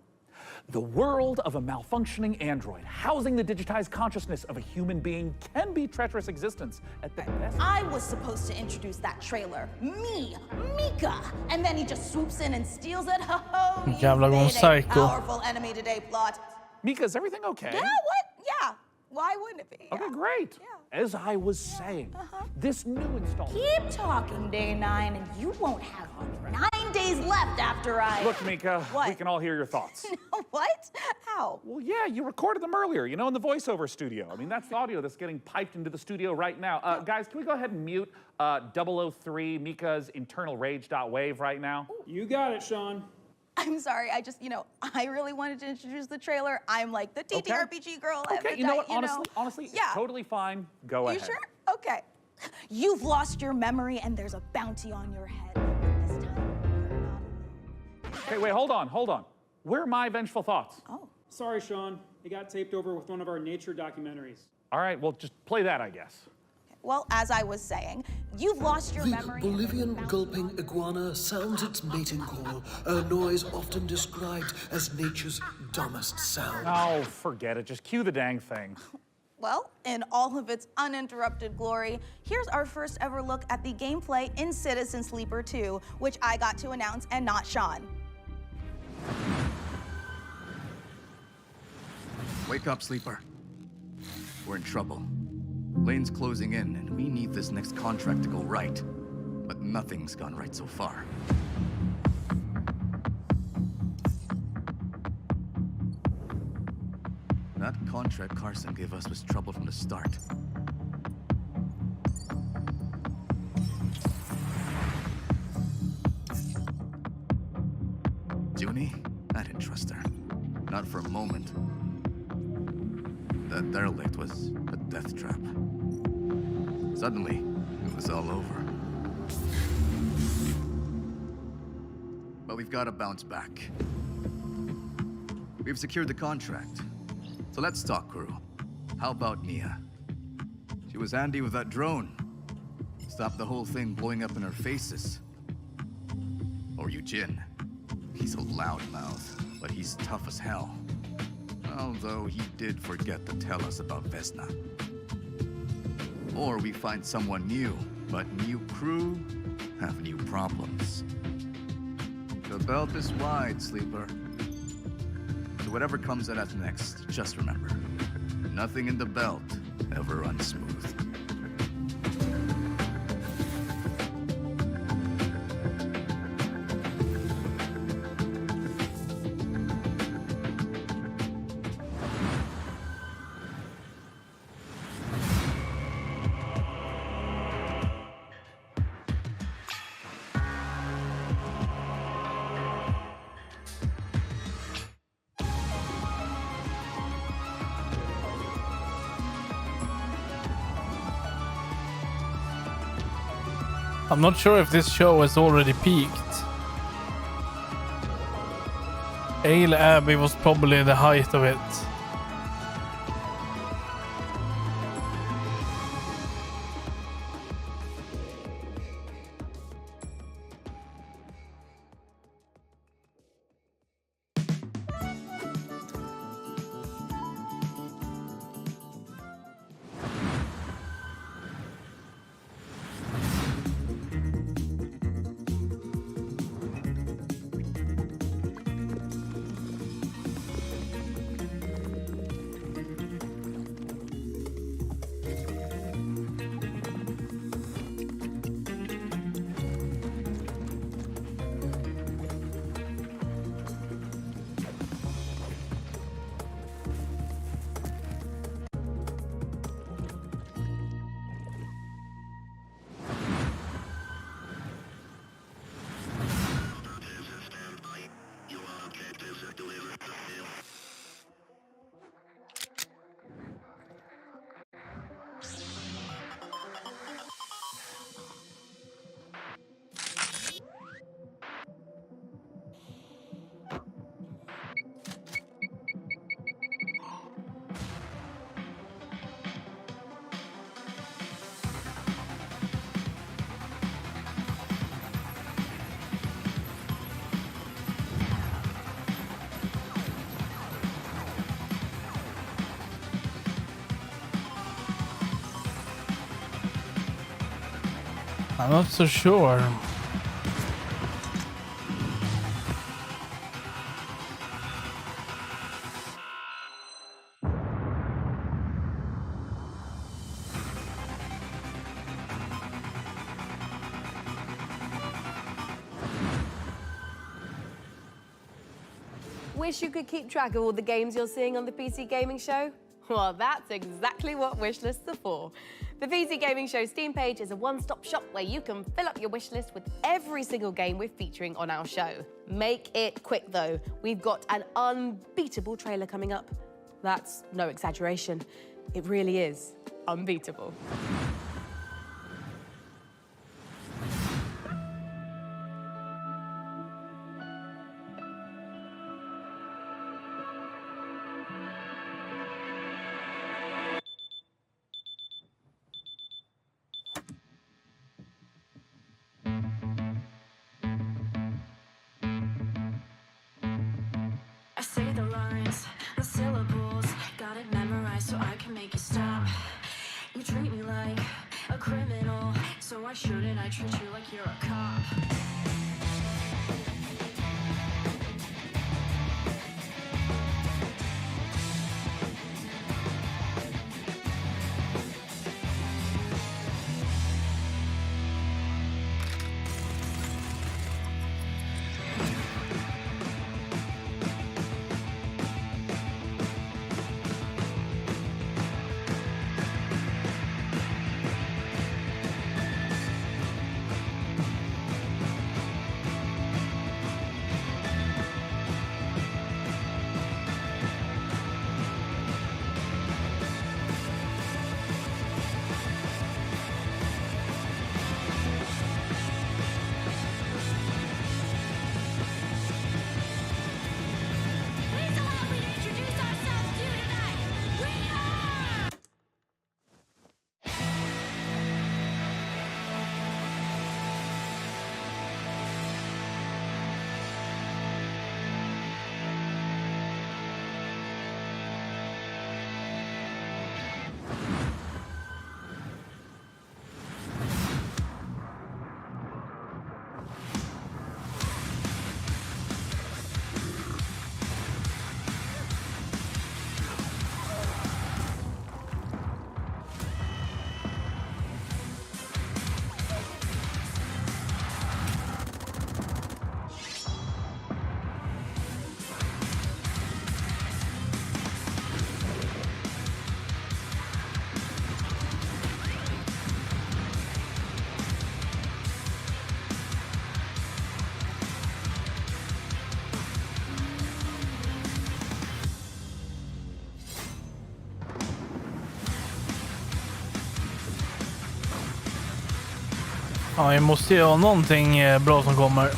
The world of a malfunctioning android housing the digitized consciousness of a human being can be treacherous existence at the best.
I was supposed to introduce that trailer. Me, Mika. And then he just swoops in and steals it. Ho-ho,
Jävla gång psycho.
powerful enemy today plot.
Mika, is everything okay?
Yeah, what? Yeah. Why wouldn't it be?
Okay, great. As I was saying, this new installment...
Keep talking, Day 9, and you won't have 9 days left after I...
Look, Mika,
What?
we can all hear your thoughts.
What? How?
Well, yeah, you recorded them earlier, you know, in the voiceover studio. I mean, that's the audio that's getting piped into the studio right now. Guys, can we go ahead and mute 003 Mika's internal rage.wave right now?
You got it, Sean.
I'm sorry, I just, I really wanted to introduce the trailer. I'm like the TTRPG girl.
Okay, you know what, honestly,
yeah.
it's totally fine. Go ahead.
You sure? Okay. You've lost your memory and there's a bounty on your head. This time, you're not alone.
Okay, wait, hold on. Where are my vengeful thoughts?
Oh,
Sorry, Sean. It got taped over with one of our nature documentaries.
All right, well, just play that, I guess.
Well, as I was saying, you've lost your memory.
The Bolivian gulping iguana sounds its mating call, a noise often described as nature's dumbest sound.
Oh, forget it. Just cue the dang thing.
Well, in all of its uninterrupted glory, here's our first ever look at the gameplay in Citizen Sleeper 2, which I got to announce and not Sean.
Wake up, Sleeper. We're in trouble. Lane's closing in, and we need this next contract to go right. But nothing's gone right so far. That contract Carson gave us was trouble from the start. Junie? I didn't trust her. Not for a moment. That derelict was a death trap. Suddenly, it was all over. But we've got to bounce back. We've secured the contract. So let's talk, crew. How about Mia? She was handy with that drone. Stopped the whole thing blowing up in our faces. Or Eugene. He's a loudmouth, but he's tough as hell. Although he did forget to tell us about Vesna. Or we find someone new, but new crew have new problems. The belt is wide, Sleeper. So whatever comes at us next, just remember, nothing in the belt ever runs smooth.
I'm not sure if this show has already peaked. Ale Abbey was probably the height of it. I'm not so sure.
Wish you could keep track of all the games you're seeing on the PC Gaming Show? Well, that's exactly what wishlists are for. The PC Gaming Show Steam page is a one-stop shop where you can fill up your wishlist with every single game we're featuring on our show. Make it quick, though. We've got an unbeatable trailer coming up. That's no exaggeration. It really is unbeatable.
can make you stop. You treat me like a criminal, so why shouldn't I treat you like you're a cop?
Ja, vi måste ju ha någonting bra som kommer.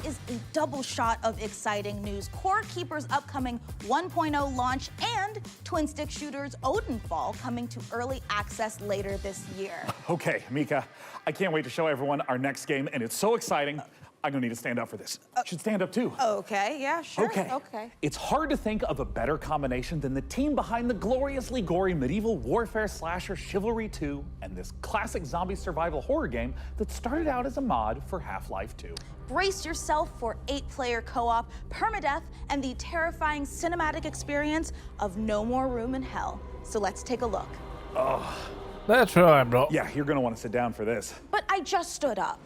Is a double shot of exciting news. Core Keeper's upcoming 1.0 launch and Twin Stick Shooter's Odenfall coming to early access later this year.
Okay, Mika, I can't wait to show everyone our next game, and it's so exciting. I'm gonna need to stand up for this. You should stand up too.
Okay, yeah, sure.
Okay. It's hard to think of a better combination than the team behind the gloriously gory medieval warfare slasher Chivalry 2 and this classic zombie survival horror game that started out as a mod for Half-Life 2.
Brace yourself for 8-player co-op, permadeath, and the terrifying cinematic experience of No More Room in Hell. So let's take a look.
Oh.
That's right, bro.
Yeah, you're gonna want to sit down for this.
But I just stood up.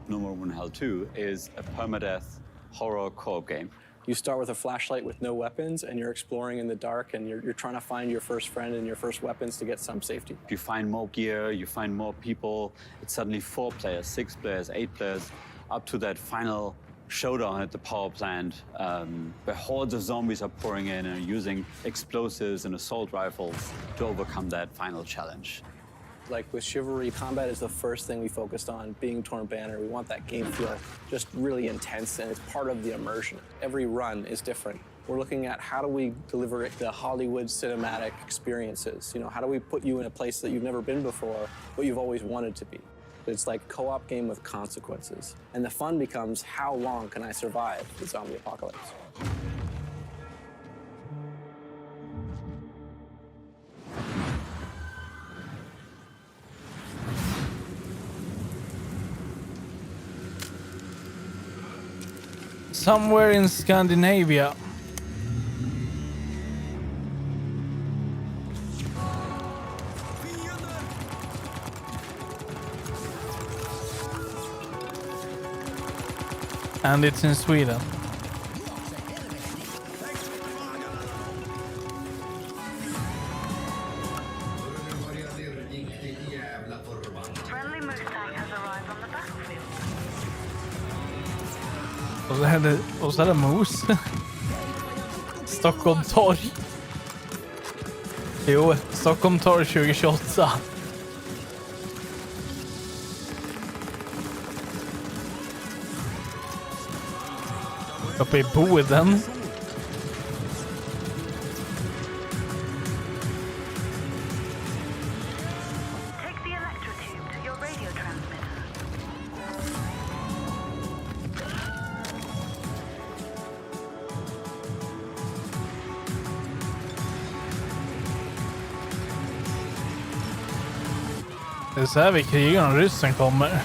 No More Room in Hell 2 is a permadeath horror co-op game You start with a flashlight with no weapons, and you're exploring in the dark, and you're trying to find your first friend and your first weapons to get some safety.
You find more gear, you find more people. It's suddenly 4 players, 6 players, 8 players, up to that final showdown at the power plant, where hordes of zombies are pouring in and using explosives and assault rifles to overcome that final challenge.
Like with Chivalry, combat is the first thing we focused on, being Torn Banner. We want that game feel just really intense, and it's part of the immersion. Every run is different. We're looking at how do we deliver the Hollywood cinematic experiences? You know, how do we put you in a place that you've never been before, but you've always wanted to be? It's like a co-op game with consequences. And the fun becomes, how long can I survive the zombie apocalypse?
Somewhere in Scandinavia. And it's in Sweden. Och så är det mos. Stockholm torg. Jo, Stockholm torg 2028. Uppe i Boden. Det är så här vi krigar om ryssen kommer.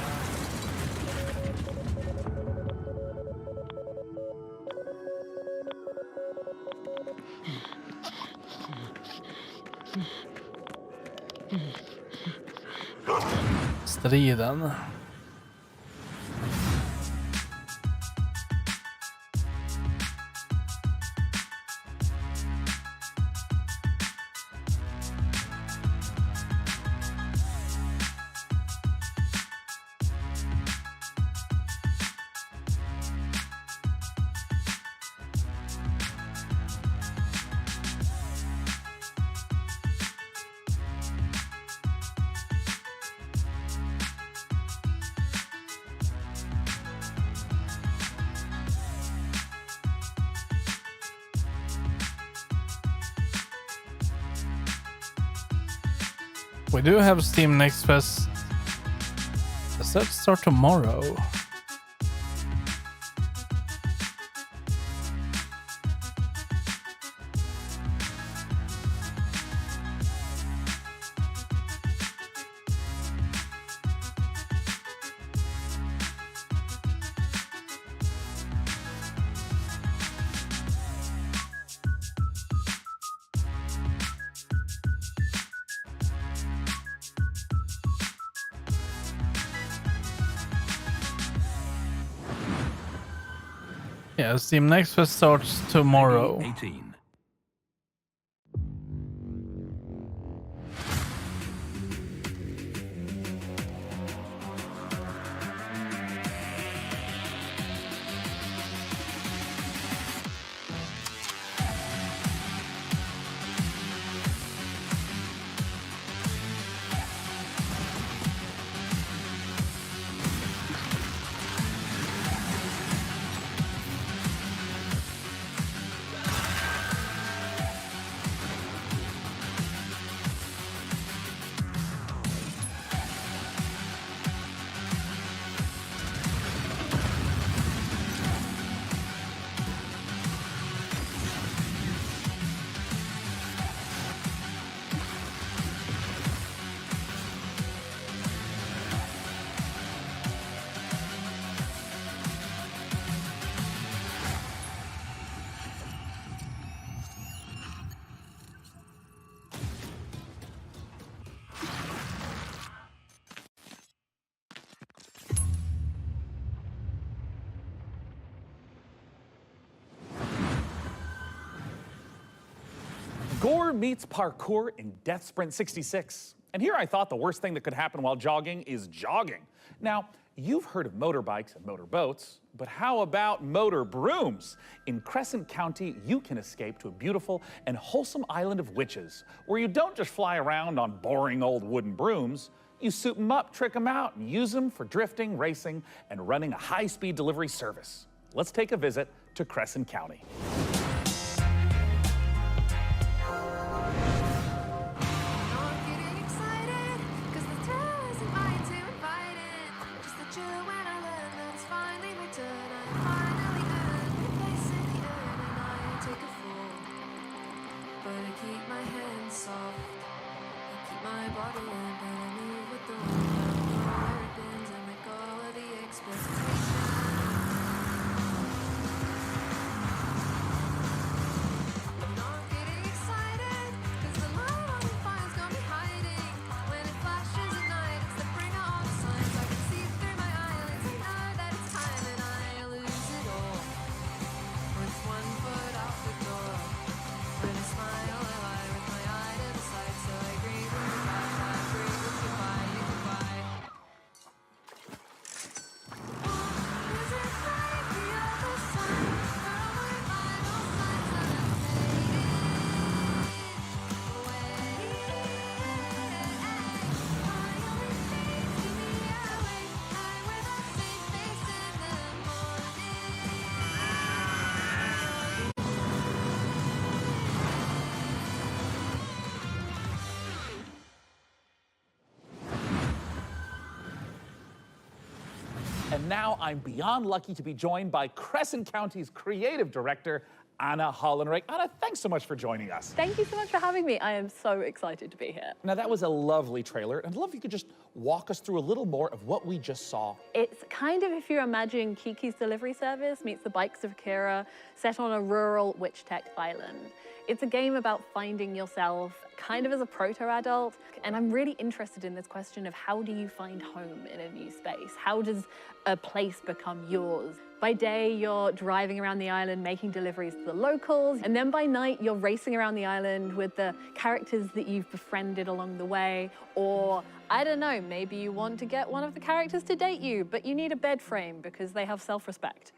Striden. We do have Steam Next Fest. Does that start tomorrow? Yeah, Steam Next Fest starts tomorrow.
18.
Gore meets parkour in Death Sprint 66. And here I thought the worst thing that could happen while jogging is jogging. Now, you've heard of motorbikes and motorboats, but how about motor brooms? In Crescent County, you can escape to a beautiful and wholesome island of witches, where you don't just fly around on boring old wooden brooms. You suit them up, trick them out, and use them for drifting, racing, and running a high-speed delivery service. Let's take a visit to Crescent County. And now I'm beyond lucky to be joined by Crescent County's creative director, Anna Hollenreich. Anna, thanks so much for joining us.
Thank you so much for having me. I am so excited to be here.
Now, that was a lovely trailer, and I'd love if you could just walk us through a little more of what we just saw.
It's kind of if you imagine Kiki's Delivery Service meets the Bikes of Kira, set on a rural witch tech island. It's a game about finding yourself kind of as a proto-adult, and I'm really interested in this question of how do you find home in a new space? How does a place become yours? By day, you're driving around the island, making deliveries to the locals, and then by night, you're racing around the island with the characters that you've befriended along the way, or, I don't know, maybe you want to get one of the characters to date you, but you need a bed frame because they have self-respect.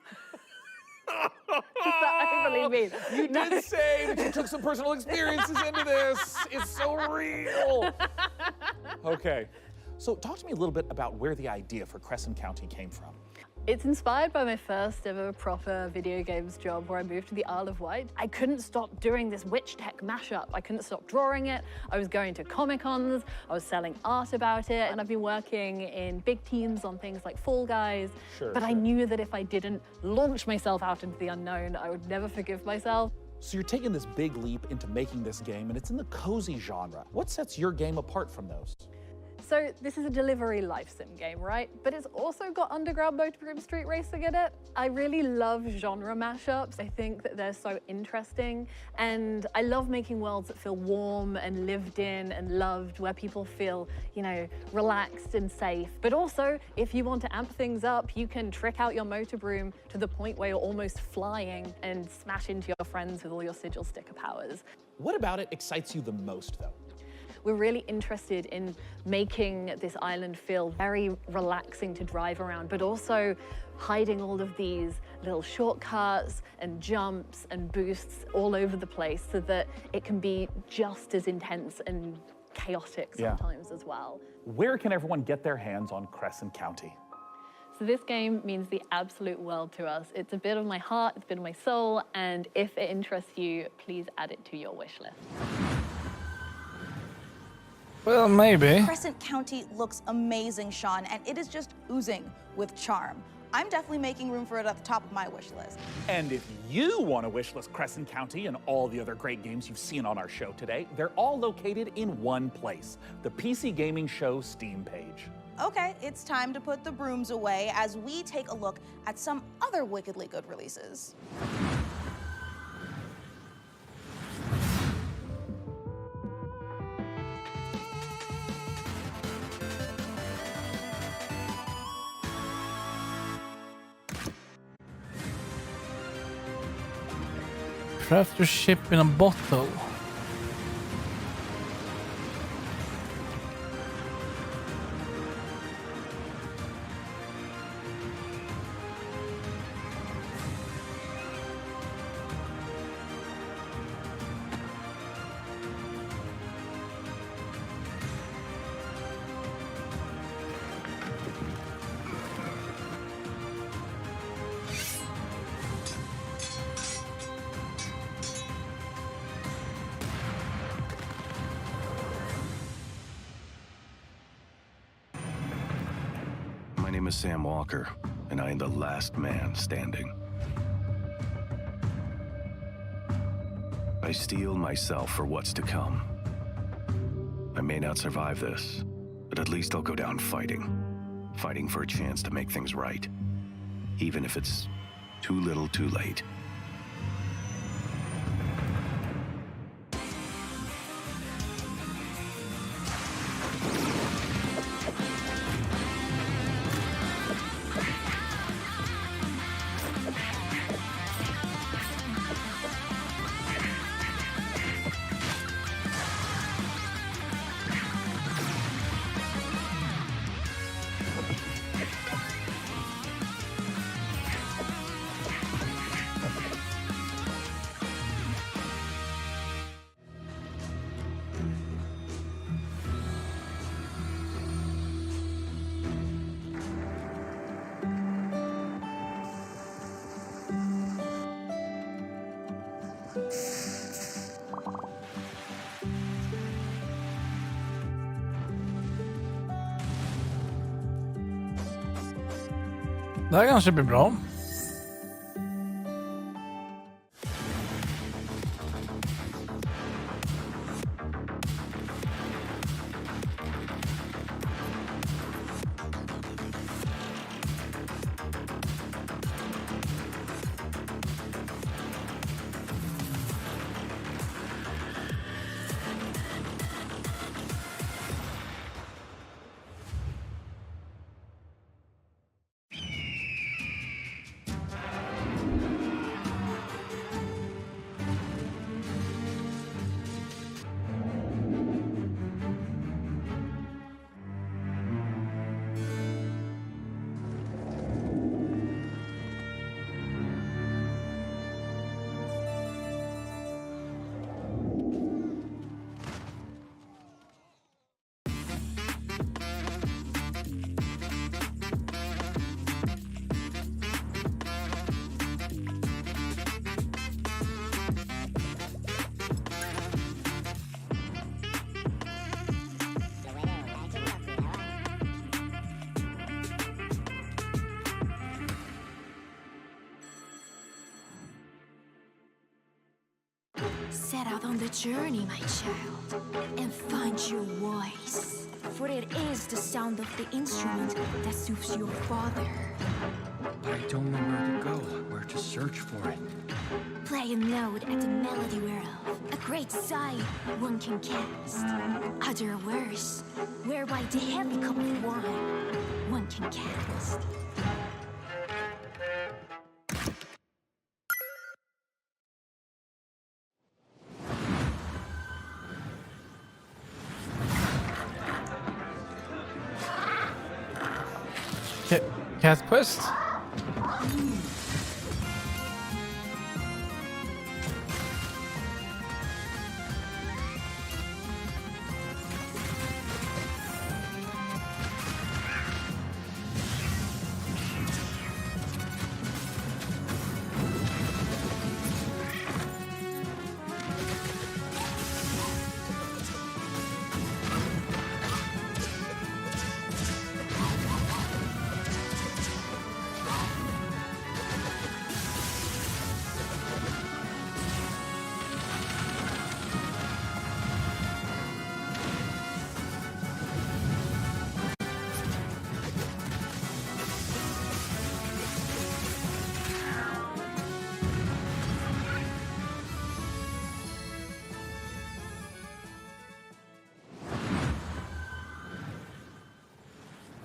Does that overly mean?
You did say that you took some personal experiences into this. It's so real. Okay, so talk to me a little bit about where the idea for Crescent County came from.
It's inspired by my first ever proper video games job where I moved to the Isle of Wight. I couldn't stop doing this witch tech mashup. I couldn't stop drawing it. I was going to Comic-Cons, I was selling art about it, and I've been working in big teams on things like Fall Guys. But I knew that if I didn't launch myself out into the unknown, I would never forgive myself.
So you're taking this big leap into making this game, and it's in the cozy genre. What sets your game apart from those?
So this is a delivery life sim game, right? But it's also got underground motor broom street racing in it. I really love genre mashups. I think that they're so interesting. And I love making worlds that feel warm and lived in and loved, where people feel, you know, relaxed and safe. But also, if you want to amp things up, you can trick out your motor broom to the point where you're almost flying and smash into your friends with all your sigil sticker powers.
What about it excites you the most, though?
We're really interested in making this island feel very relaxing to drive around, but also hiding all of these little shortcuts and jumps and boosts all over the place so that it can be just as intense and chaotic sometimes as well.
Where can everyone get their hands on Crescent County?
So this game means the absolute world to us. It's a bit of my heart, it's a bit of my soul, and if it interests you, please add it to your wish list.
Well, maybe.
Crescent County looks amazing, Sean, and it is just oozing with charm. I'm definitely making room for it at the top of my wish list.
And if you want to wish list Crescent County and all the other great games you've seen on our show today, they're all located in one place, the PC Gaming Show Steam page.
Okay, it's time to put the brooms away as we take a look at some other wickedly good releases.
Craft your ship in a bottle.
is Sam Walker, and I am the last man standing. I steel myself for what's to come. I may not survive this, but at least I'll go down fighting. Fighting for a chance to make things right. Even if it's too little too late.
Det här kanske blir bra.
Set out on the journey, my child, and find your voice. For it is the sound of the instrument that soothes your father.
But I don't know where to go, where to search for it.
Play a note at the melody whereof a great sight one can cast. Other words, whereby the heavy cup of wine one can cast.
Cat Quest?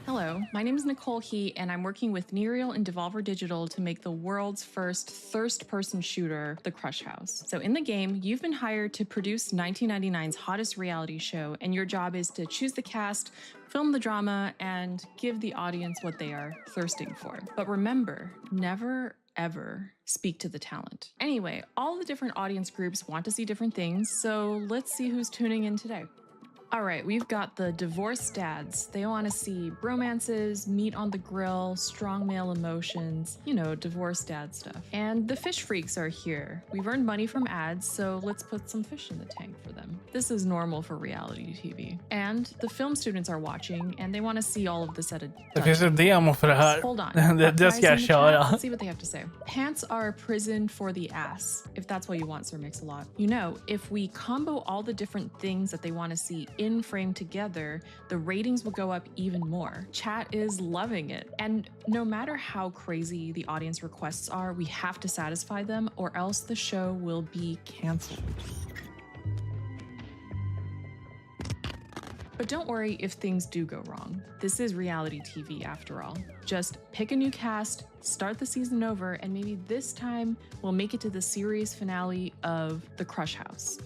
Hello, my name is Nicole Heat, and I'm working with Nereal and Devolver Digital to make the world's first first-person shooter, The Crush House. So in the game, you've been hired to produce 1999's hottest reality show, and your job is to choose the cast, film the drama, and give the audience what they are thirsting for. But remember, never ever speak to the talent. Anyway, all the different audience groups want to see different things, so let's see who's tuning in today. All right, we've got the divorced dads. They want to see bromances, meat on the grill, strong male emotions, you know, divorced dad stuff. And the fish freaks are here. We've earned money from ads, so let's put some fish in the tank for them. This is normal for reality TV. And the film students are watching, and they want to see all of this at a
Det finns en demo för det här.
Hold on.
det ska jag köra.
Let's see what they have to say. Pants are a prison for the ass, if that's what you want, Sir Mix-a-Lot. You know, if we combo all the different things that they want to see in frame together, the ratings will go up even more. Chat is loving it. And no matter how crazy the audience requests are, we have to satisfy them or else the show will be canceled. But don't worry if things do go wrong. This is reality TV after all. Just pick a new cast, start the season over, and maybe this time we'll make it to the series finale of The Crush House.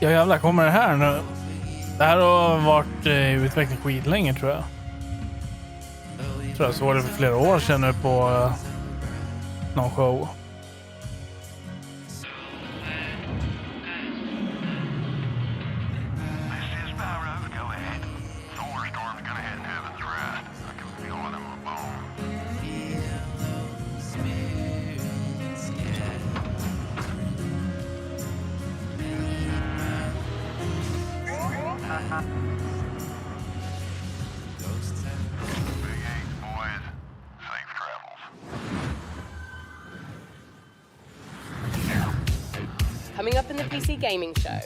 Ja jävlar, kommer det här nu? Det här har varit i utveckling skitlänge tror jag. Jag såg det för flera år sedan nu på någon show.
Coming up in the PC Gaming Show.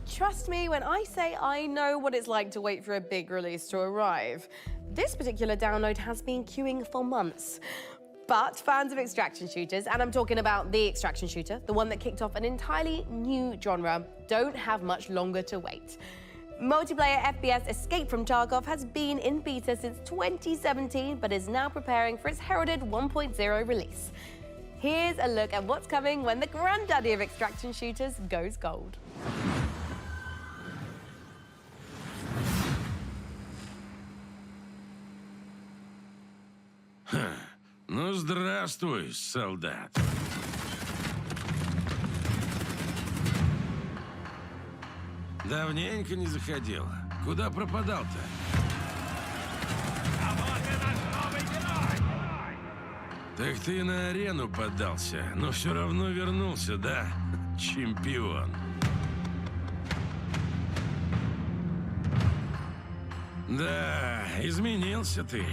Trust me when I say I know what it's like to wait for a big release to arrive. This particular download has been queuing for months. But fans of extraction shooters, and I'm talking about the extraction shooter, the one that kicked off an entirely new genre, don't have much longer to wait. Multiplayer FPS Escape from Tarkov has been in beta since 2017, but is now preparing for its heralded 1.0 release. Here's a look at what's coming when the granddaddy of extraction shooters goes gold.
Ну, здравствуй, солдат. Давненько не заходил. Куда пропадал-то? Так ты на арену поддался, но все равно вернулся, да? Чемпион. Да, изменился ты.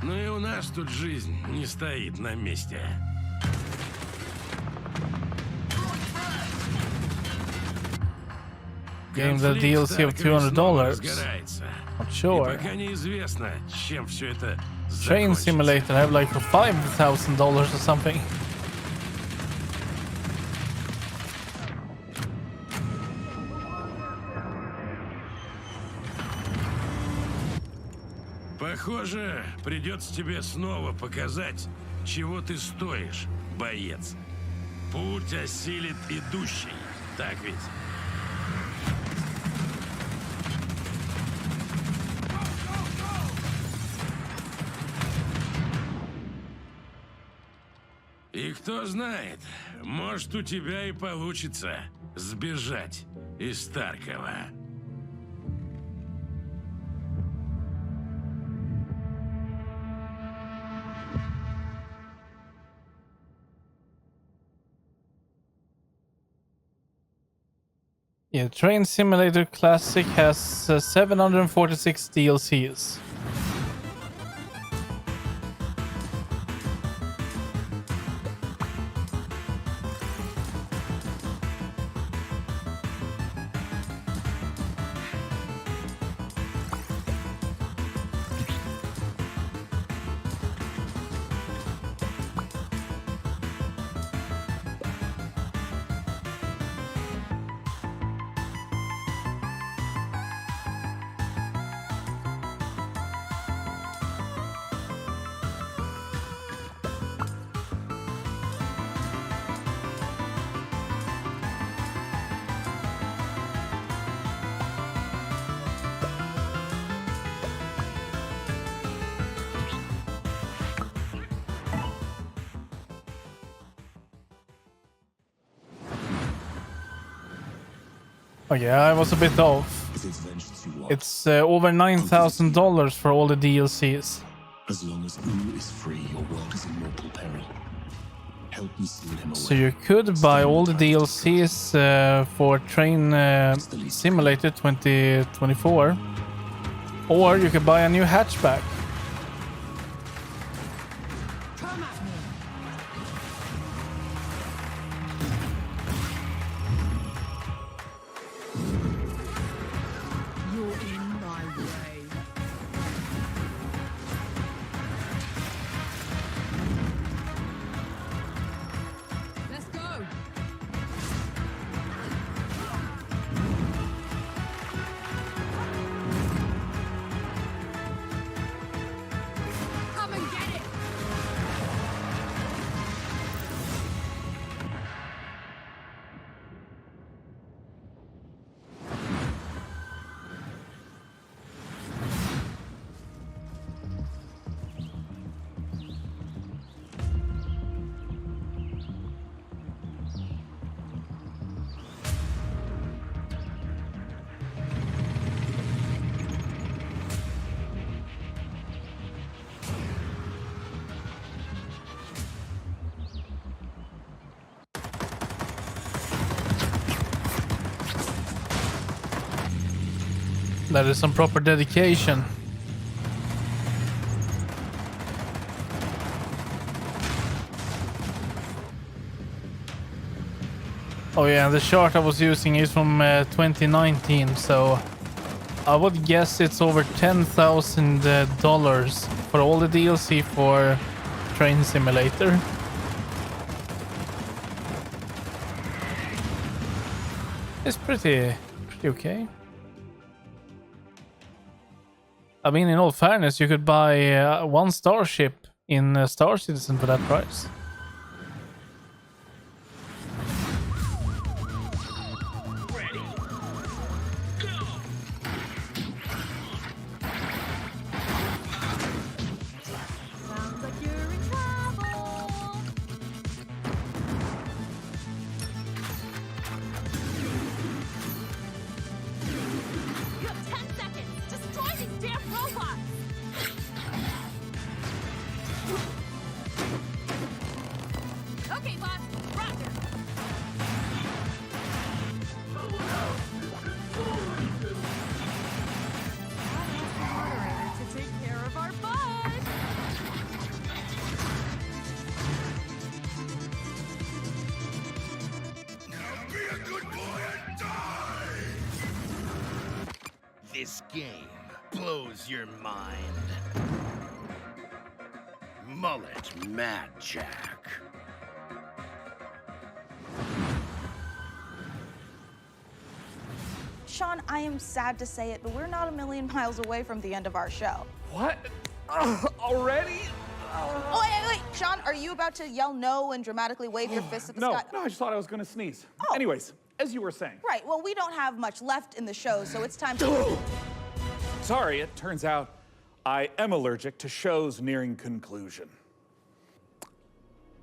Но и у нас тут жизнь не стоит на месте.
Game the DLC of $200. Not sure. Train Simulator I have like for $5,000 or something.
Похоже, придется тебе снова показать, чего ты стоишь, боец. Путь осилит идущий, так ведь? И кто знает, может, у тебя и получится сбежать из Таркова.
Yeah, Train Simulator Classic has 746 DLCs. Oh yeah, I was a bit off. It's over $9,000 for all the DLCs.
As long as Uru is free, your world is in mortal peril. Help me seal him away.
So you could buy all the DLCs for Train Simulator 2024, or you could buy a new hatchback. That is some proper dedication. Oh yeah, the chart I was using is from 2019, so I would guess it's over $10,000 for all the DLC for Train Simulator. It's pretty okay. I mean, in all fairness, you could buy one starship in Star Citizen for that price.
This game blows your mind. Mullet Mad Jack.
Sean, I am sad to say it, but we're not a million miles away from the end of our show.
What? Already?
Oh, wait. Sean, are you about to yell no and dramatically wave your fist at the sky?
No, I just thought I was gonna sneeze. Anyways, as you were saying.
Right, well, we don't have much left in the show, so it's time to...
Sorry, it turns out I am allergic to shows nearing conclusion.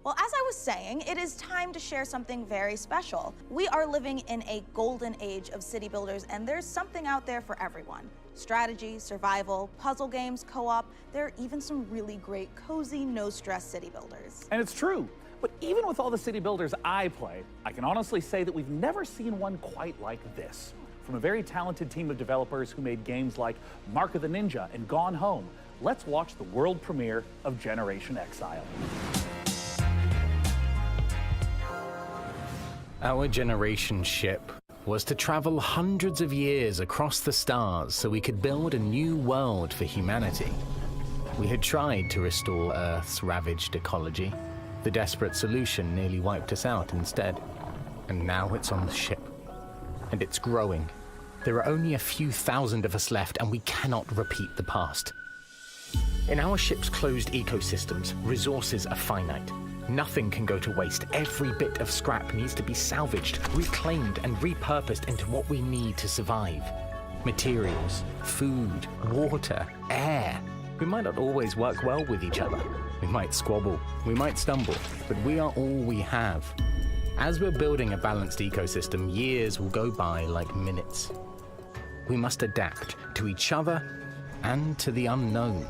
Well, as I was saying, it is time to share something very special. We are living in a golden age of city builders, and there's something out there for everyone. Strategy, survival, puzzle games, co-op, there are even some really great, cozy, no-stress city builders.
And it's true, but even with all the city builders I play, I can honestly say that we've never seen one quite like this. From a very talented team of developers who made games like Mark of the Ninja and Gone Home, let's watch the world premiere of Generation Exile.
Our generation ship was to travel hundreds of years across the stars so we could build a new world for humanity. We had tried to restore Earth's ravaged ecology. The desperate solution nearly wiped us out instead. And now it's on the ship. And it's growing. There are only a few thousand of us left, and we cannot repeat the past. In our ship's closed ecosystems, resources are finite. Nothing can go to waste. Every bit of scrap needs to be salvaged, reclaimed, and repurposed into what we need to survive. Materials, food, water, air. We might not always work well with each other. We might squabble, we might stumble, but we are all we have. As we're building a balanced ecosystem, years will go by like minutes. We must adapt to each other and to the unknown.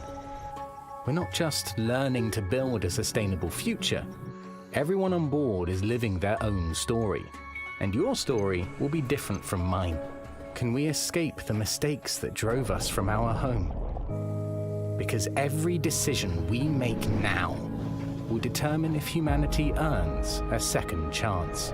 We're not just learning to build a sustainable future. Everyone on board is living their own story, and your story will be different from mine. Can we escape the mistakes that drove us from our home? Because every decision we make now will determine if humanity earns a second chance.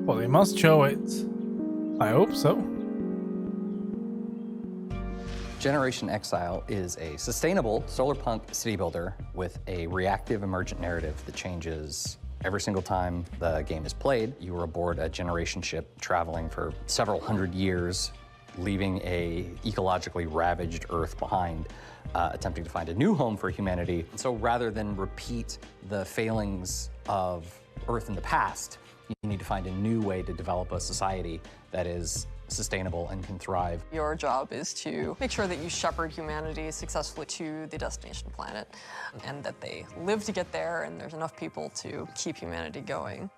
Well, they must show it. I hope so.
Generation Exile is a sustainable solarpunk city builder with a reactive emergent narrative that changes every single time the game is played. You are aboard a generation ship traveling for several hundred years, leaving a ecologically ravaged Earth behind, attempting to find a new home for humanity. So rather than repeat the failings of Earth in the past, you need to find a new way to develop a society that is sustainable and can thrive.
Your job is to make sure that you shepherd humanity successfully to the destination planet, and that they live to get there, and there's enough people to keep humanity going.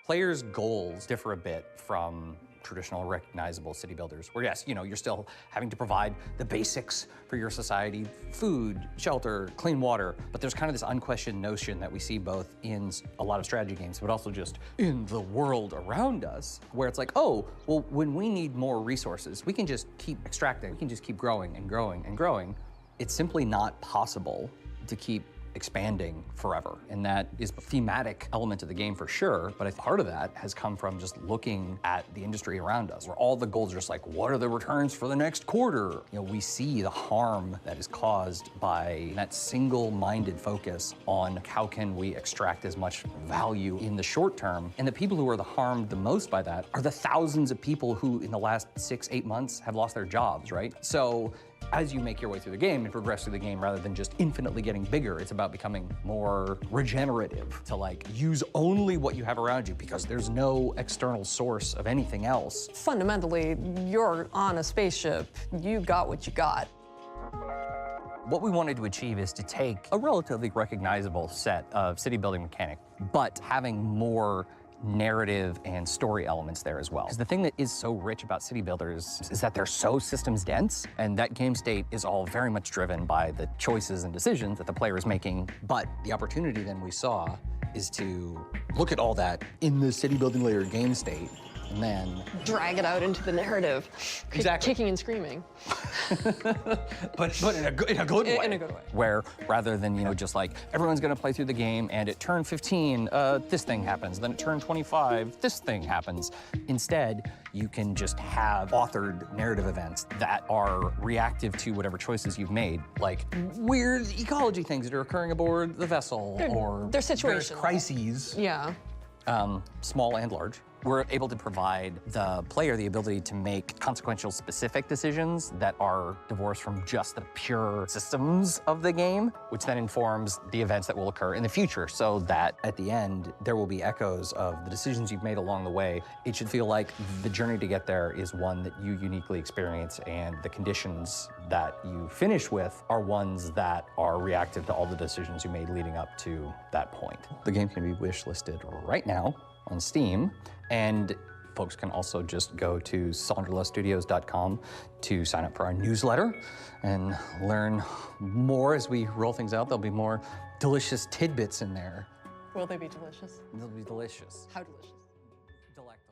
Players' goals differ a bit from traditional recognizable city builders, where yes, you're still having to provide the basics for your society, food, shelter, clean water, but there's kind of this unquestioned notion that we see both in a lot of strategy games, but also just in the world around us, where it's like, oh, well, when we need more resources, we can just keep extracting, we can just keep growing and growing and growing. It's simply not possible to keep expanding forever. And that is a thematic element of the game for sure, but I think part of that has come from just looking at the industry around us, where all the goals are just like, what are the returns for the next quarter? We see the harm that is caused by that single-minded focus on how can we extract as much value in the short term. And the people who are harmed the most by that are the thousands of people who in the last 6-8 months have lost their jobs, right? So as you make your way through the game and progress through the game, rather than just infinitely getting bigger, it's about becoming more regenerative, to use only what you have around you because there's no external source of anything else.
Fundamentally, you're on a spaceship. You got what you got.
What we wanted to achieve is to take a relatively recognizable set of city building mechanic, but having more narrative and story elements there as well. Because the thing that is so rich about city builders is that they're so systems dense, and that game state is all very much driven by the choices and decisions that the player is making. But the opportunity then we saw is to look at all that in the city building layer game state and then
drag it out into the narrative.
Exactly.
Kicking and screaming.
but in a good way.
In a good way.
Where rather than, you know, just like everyone's gonna play through the game and at turn 15, this thing happens, then at turn 25, this thing happens. Instead, you can just have authored narrative events that are reactive to whatever choices you've made, like weird ecology things that are occurring aboard the vessel, or
they're situational.
crises.
Yeah.
Small and large. We're able to provide the player the ability to make consequential specific decisions that are divorced from just the pure systems of the game, which then informs the events that will occur in the future, so that at the end, there will be echoes of the decisions you've made along the way. It should feel like the journey to get there is one that you uniquely experience, and the conditions that you finish with are ones that are reactive to all the decisions you made leading up to that point. The game can be wish-listed right now on Steam, and folks can also just go to sonderluststudios.com to sign up for our newsletter and learn more as we roll things out. There'll be more delicious tidbits in there.
Will they be delicious?
They'll be delicious.
How delicious?
Delectable.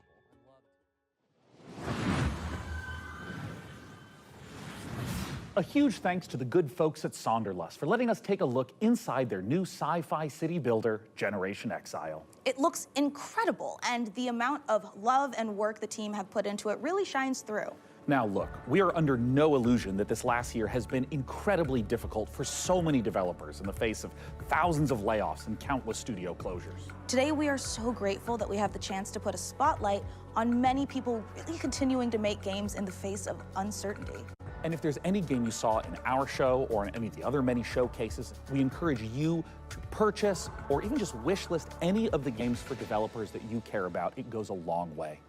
A huge thanks to the good folks at Sonderlust for letting us take a look inside their new sci-fi city builder, Generation Exile.
It looks incredible, and the amount of love and work the team have put into it really shines through.
Now look, we are under no illusion that this last year has been incredibly difficult for so many developers in the face of thousands of layoffs and countless studio closures.
Today, we are so grateful that we have the chance to put a spotlight on many people really continuing to make games in the face of uncertainty.
And if there's any game you saw in our show or in any of the other many showcases, we encourage you to purchase or even just wish list any of the games for developers that you care about. It goes a long way.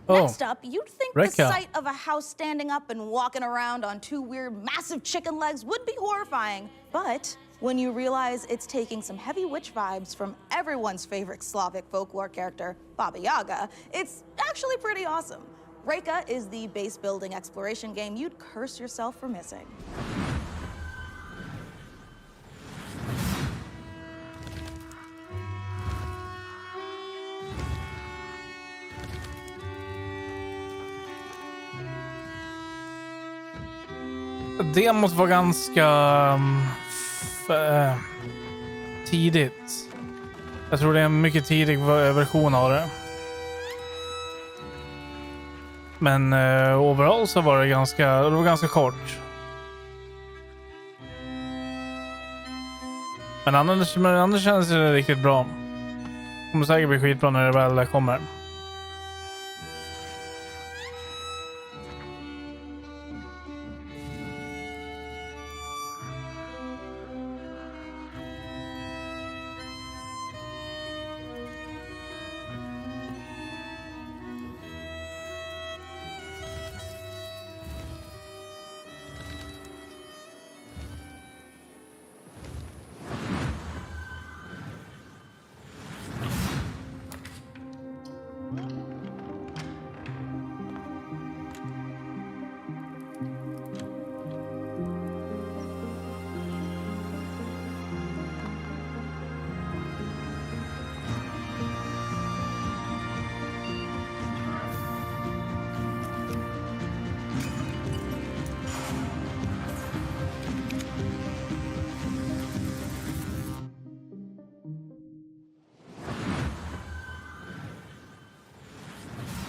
Next up, you'd think
Rekka.
the sight of a house standing up and walking around on two weird, massive chicken legs would be horrifying. But when you realize it's taking some heavy witch vibes from everyone's favorite Slavic folklore character, Baba Yaga, it's actually pretty awesome. Rekka is the base building exploration game you'd curse yourself for missing.
Demot var ganska tidigt. Jag tror det är en mycket tidig version av det. Men overall så var det ganska kort. Men annars känns det riktigt bra. Kommer säkert bli skitbra när det väl kommer.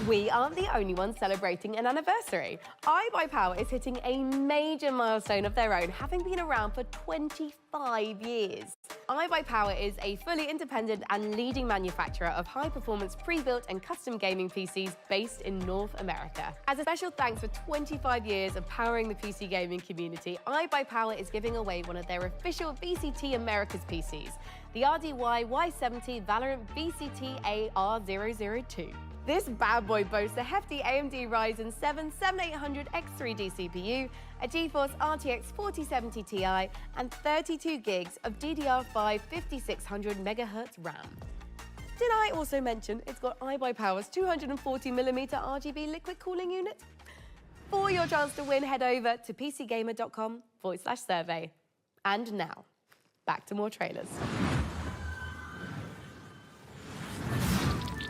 We aren't the only ones celebrating an anniversary. iBuyPower is hitting a major milestone of their own, having been around for 25 years. iBuyPower is a fully independent and leading manufacturer of high-performance pre-built and custom gaming PCs based in North America. As a special thanks for 25 years of powering the PC gaming community, iBuyPower is giving away one of their official VCT Americas PCs, the RDY Y70 Valorant VCT AR002. This bad boy boasts a hefty AMD Ryzen 7 7800X3D CPU, a GeForce RTX 4070 Ti, and 32 gigs of DDR5 5600 MHz RAM. Did I also mention it's got iBuyPower's 240mm RGB liquid cooling unit? For your chance to win, head over to pcgamer.com/survey. And now, back to more trailers.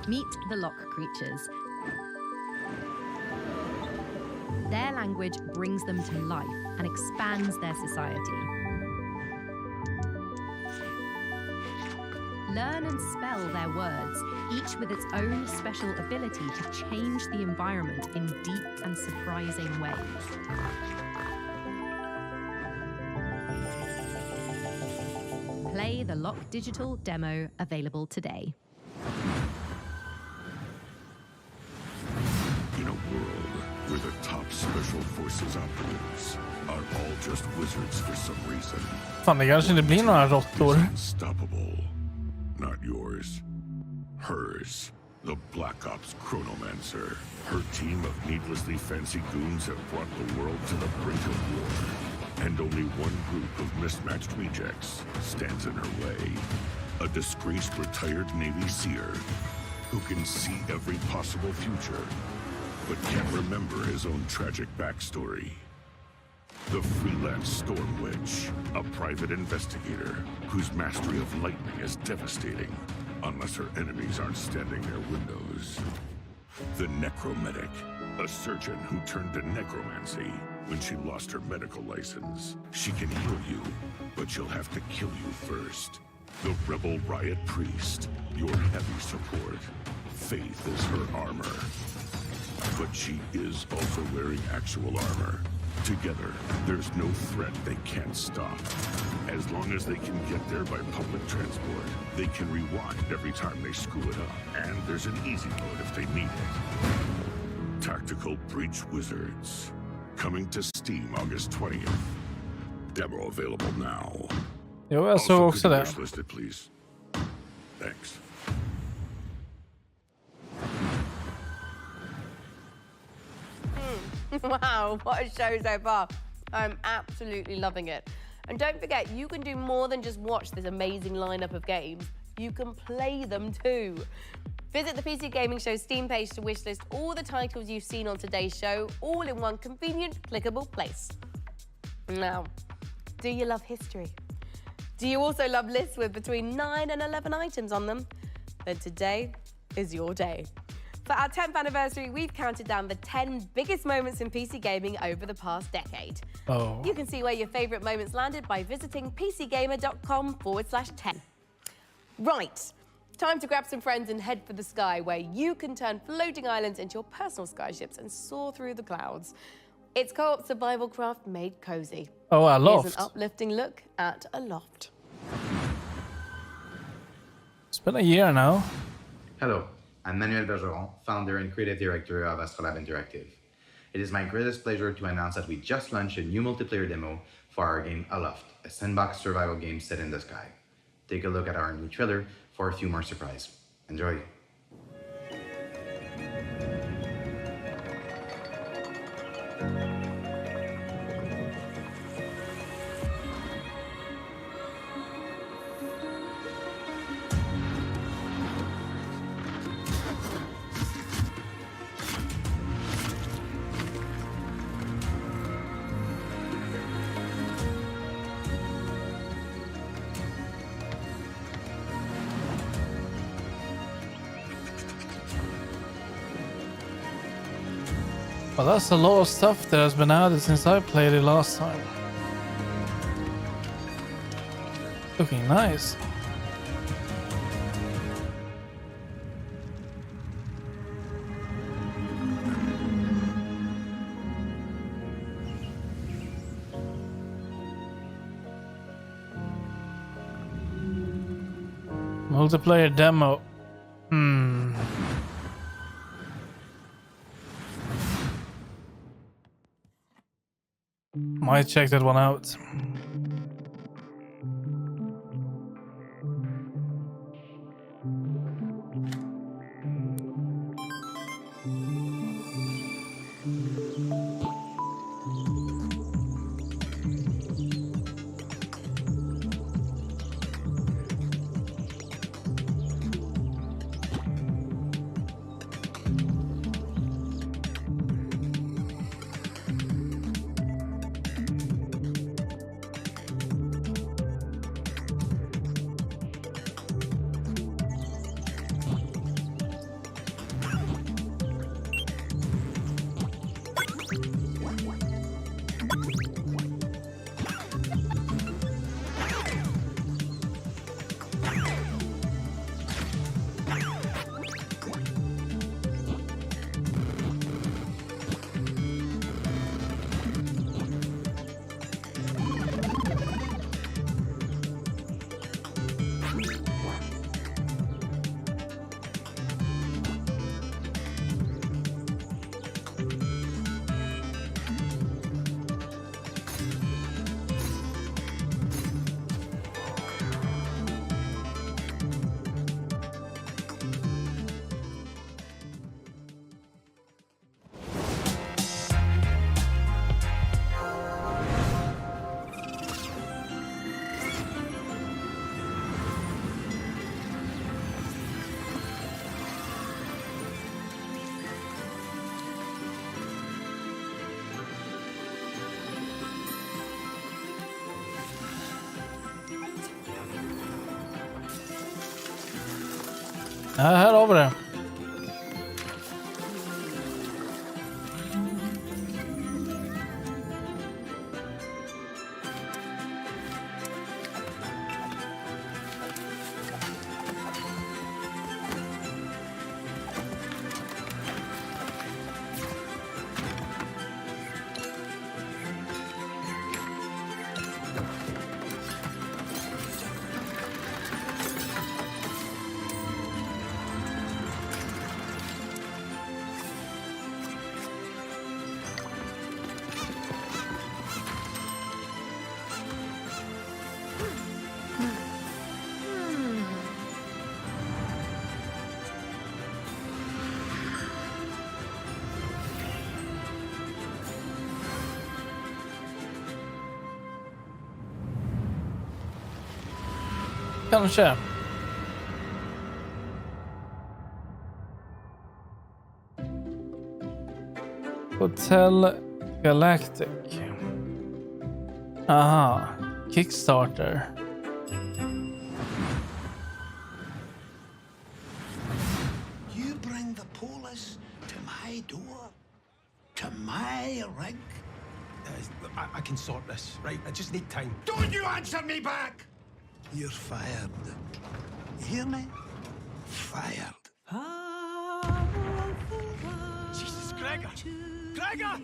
Meet the lock creatures. Their language brings them to life and expands their society. Learn and spell their words, each with its own special ability to change the environment in deep and surprising ways. Play the Lock Digital demo available today.
In a world where the top special forces operatives are all just wizards for some reason.
Fan, det kanske inte blir några råttor.
Unstoppable. Not yours. Hers. The Black Ops Chronomancer. Her team of needlessly fancy goons have brought the world to the brink of war. And only one group of mismatched rejects stands in her way. A disgraced retired Navy seer who can see every possible future, but can't remember his own tragic backstory. The freelance Storm Witch, a private investigator whose mastery of lightning is devastating, unless her enemies aren't standing near windows. The Necromedic, a surgeon who turned to necromancy when she lost her medical license. She can heal you, but she'll have to kill you first. The Rebel Riot Priest, your heavy support. Faith is her armor. But she is also wearing actual armor. Together, there's no threat they can't stop. As long as they can get there by public transport, they can rewind every time they screw it up. And there's an easy mode if they need it. Tactical Breach Wizards. Coming to Steam August 20th. Demo available now.
Jo, jag såg också det.
Listed, please. Thanks.
Wow, what a show so far. I'm absolutely loving it. And don't forget, you can do more than just watch this amazing lineup of games. You can play them too. Visit the PC Gaming Show Steam page to wishlist all the titles you've seen on today's show, all in one convenient, clickable place. Now, do you love history? Do you also love lists with between 9 and 11 items on them? Then today is your day. For our 10th anniversary, we've counted down the 10 biggest moments in PC gaming over the past decade.
Oh.
You can see where your favorite moments landed by visiting pcgamer.com/10. Right, time to grab some friends and head for the sky, where you can turn floating islands into your personal skyships and soar through the clouds. It's co-op survival craft made cozy.
Oh, a loft.
Here's an uplifting look at a loft.
It's been a year now.
Hello, I'm Manuel Bergeron, founder and creative director of Astrolab Interactive. It is my greatest pleasure to announce that we just launched a new multiplayer demo for our game Aloft, a sandbox survival game set in the sky. Take a look at our new trailer for a few more surprises. Enjoy.
Well, that's a lot of stuff that has been added since I played it last time. Looking nice. Multiplayer demo. Might check that one out. Ja, här har vi det. Kanske. Hotel Galactic. Aha. Kickstarter.
You bring the police to my door? To my rig?
I can sort this, right? I just need time.
Don't you answer me back! You're fired. You hear me? Fired.
Jesus, Gregor! Gregor!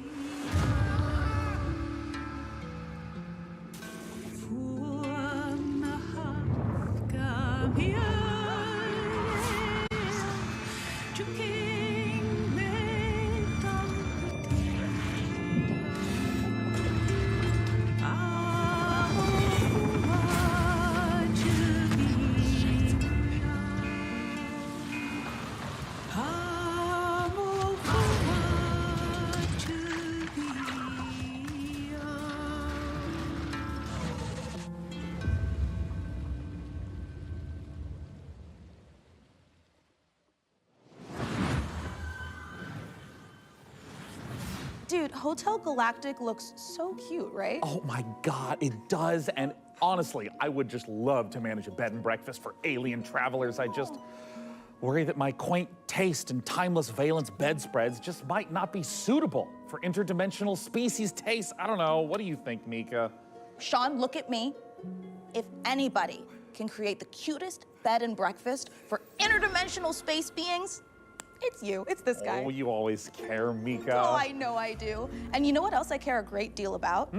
Dude, Hotel Galactic looks so cute, right?
Oh my God, it does. And honestly, I would just love to manage a bed and breakfast for alien travelers. I just worry that my quaint taste and timeless valence bedspreads just might not be suitable for interdimensional species tastes. I don't know. What do you think, Mika?
Sean, look at me. If anybody can create the cutest bed and breakfast for interdimensional space beings, it's you. It's this guy.
Oh, you always care, Mika.
Oh, I know I do. And you know what else I care a great deal about?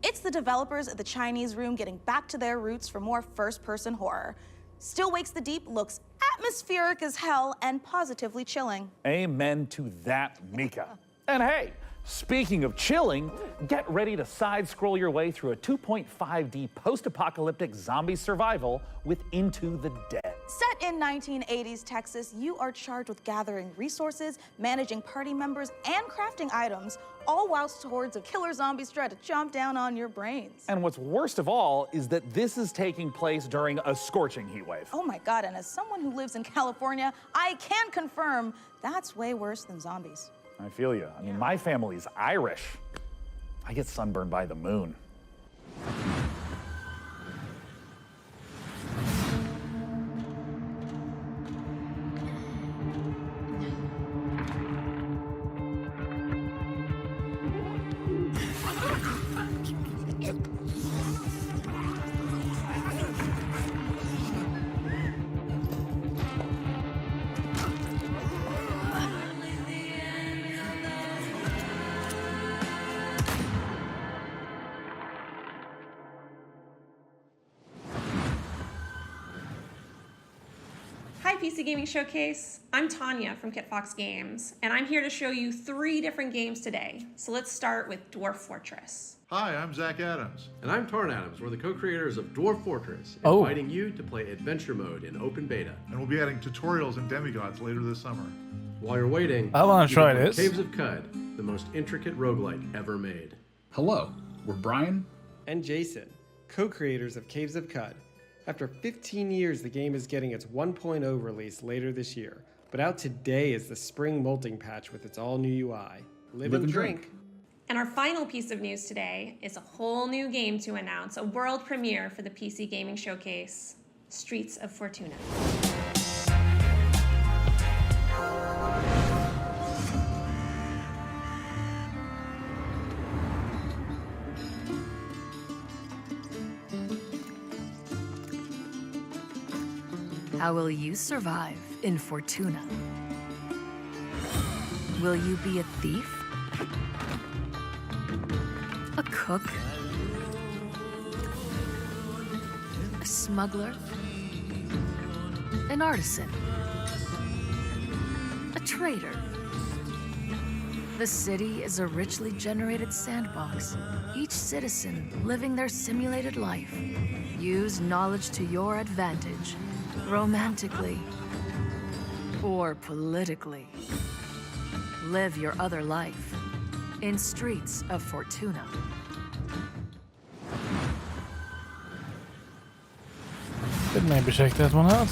It's the developers at the Chinese Room getting back to their roots for more first-person horror. Still Wakes the Deep looks atmospheric as hell and positively chilling.
Amen to that, Mika. And hey, speaking of chilling, get ready to side-scroll your way through a 2.5D post-apocalyptic zombie survival with Into the Dead.
Set in 1980s Texas, you are charged with gathering resources, managing party members, and crafting items, all whilst hordes of killer zombies try to chomp down on your brains.
And what's worst of all is that this is taking place during a scorching heat wave.
Oh my God, and as someone who lives in California, I can confirm that's way worse than zombies.
I feel you. I mean, my family's Irish. I get sunburned by the moon.
Hi, PC Gaming Showcase. I'm Tanya from KitFox Games, and I'm here to show you 3 different games today. So let's start with Dwarf Fortress.
Hi, I'm Zach Adams.
And I'm Tarn Adams. We're the co-creators of Dwarf Fortress,
Oh.
inviting you to play Adventure Mode in open beta.
And we'll be adding tutorials and demigods later this summer.
While you're waiting,
I wanna
you
try
can play
this.
Caves of Cud, the most intricate roguelike ever made.
Hello, we're Brian
and Jason, co-creators of Caves of Cud. After 15 years, the game is getting its 1.0 release later this year. But out today is the spring molting patch with its all-new UI. Live and drink.
And our final piece of news today is a whole new game to announce, a world premiere for the PC Gaming Showcase, Streets of Fortuna.
How will you survive in Fortuna? Will you be a thief? A cook? A smuggler? An artisan? A trader? The city is a richly generated sandbox, each citizen living their simulated life. Use knowledge to your advantage, romantically or politically. Live your other life in Streets of Fortuna.
Could maybe check that one out.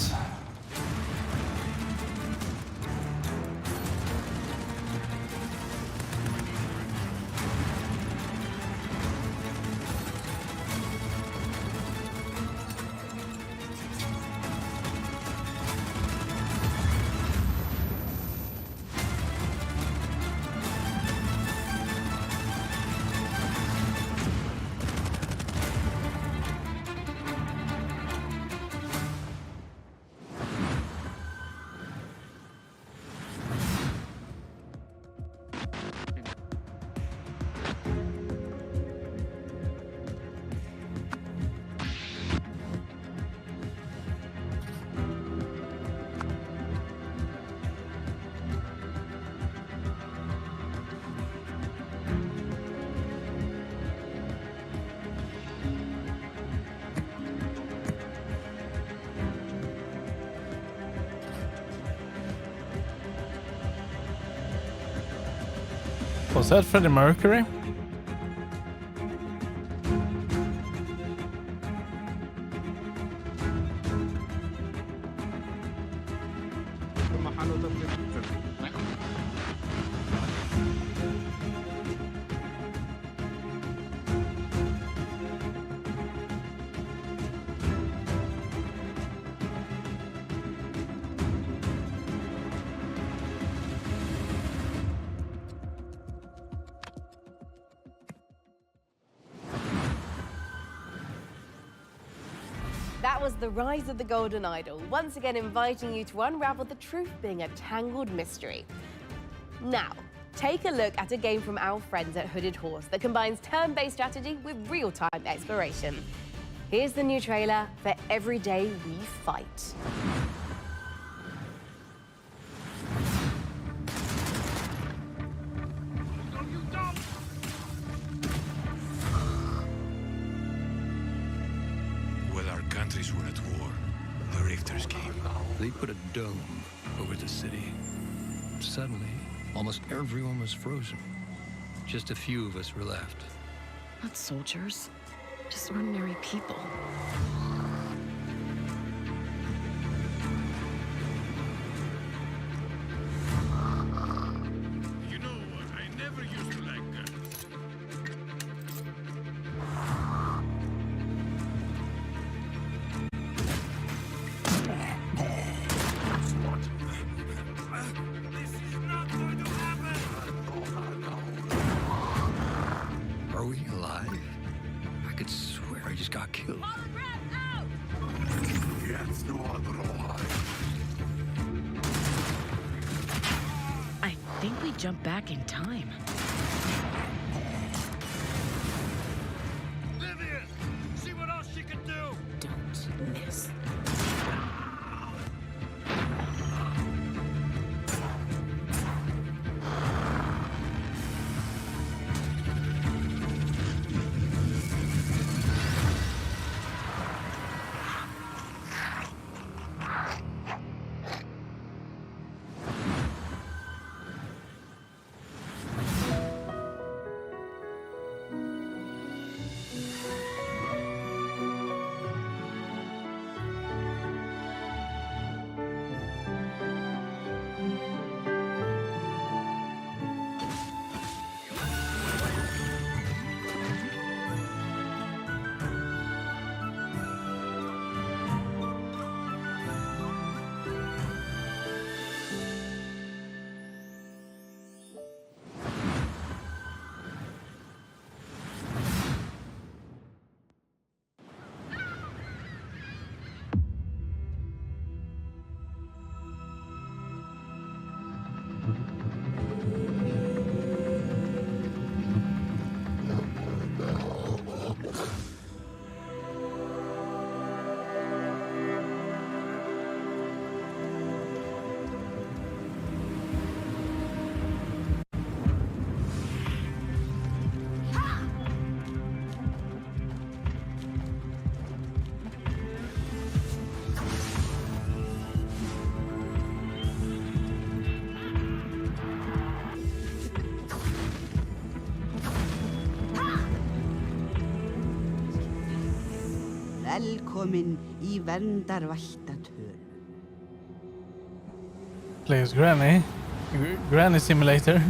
Was that Freddie Mercury?
That was The Rise of the Golden Idol, once again inviting you to unravel the truth being a tangled mystery. Now, take a look at a game from our friends at Hooded Horse that combines turn-based strategy with real-time exploration. Here's the new trailer for Every Day We Fight.
Countries were at war. The Rifters came. They put a dome over the city. Suddenly, almost everyone was frozen. Just a few of us were left.
Not soldiers, just ordinary people.
You know, I never used to like guns. Are we alive? I could swear I just got killed.
I think we jumped back in time.
Vivian! See what else she can do!
Don't miss.
Velkomin I verndarvættatölu.
Plays Granny. Granny Simulator.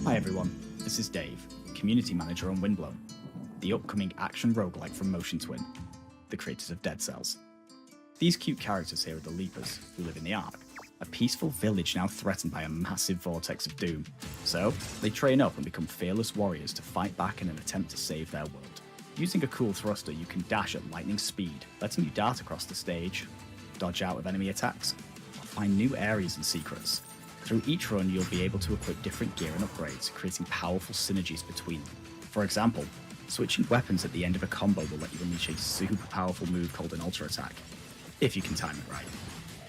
Hi everyone, this is Dave, Community Manager on Windblown, the upcoming action roguelike from Motion Twin, the creators of Dead Cells. These cute characters here are the Leapers, who live in the Ark, a peaceful village now threatened by a massive vortex of doom. So, they train up and become fearless warriors to fight back in an attempt to save their world. Using a cool thruster, you can dash at lightning speed, letting you dart across the stage, dodge out of enemy attacks, or find new areas and secrets. Through each run, you'll be able to equip different gear and upgrades, creating powerful synergies between them. For example, switching weapons at the end of a combo will let you unleash a super powerful move called an Ultra Attack, if you can time it right.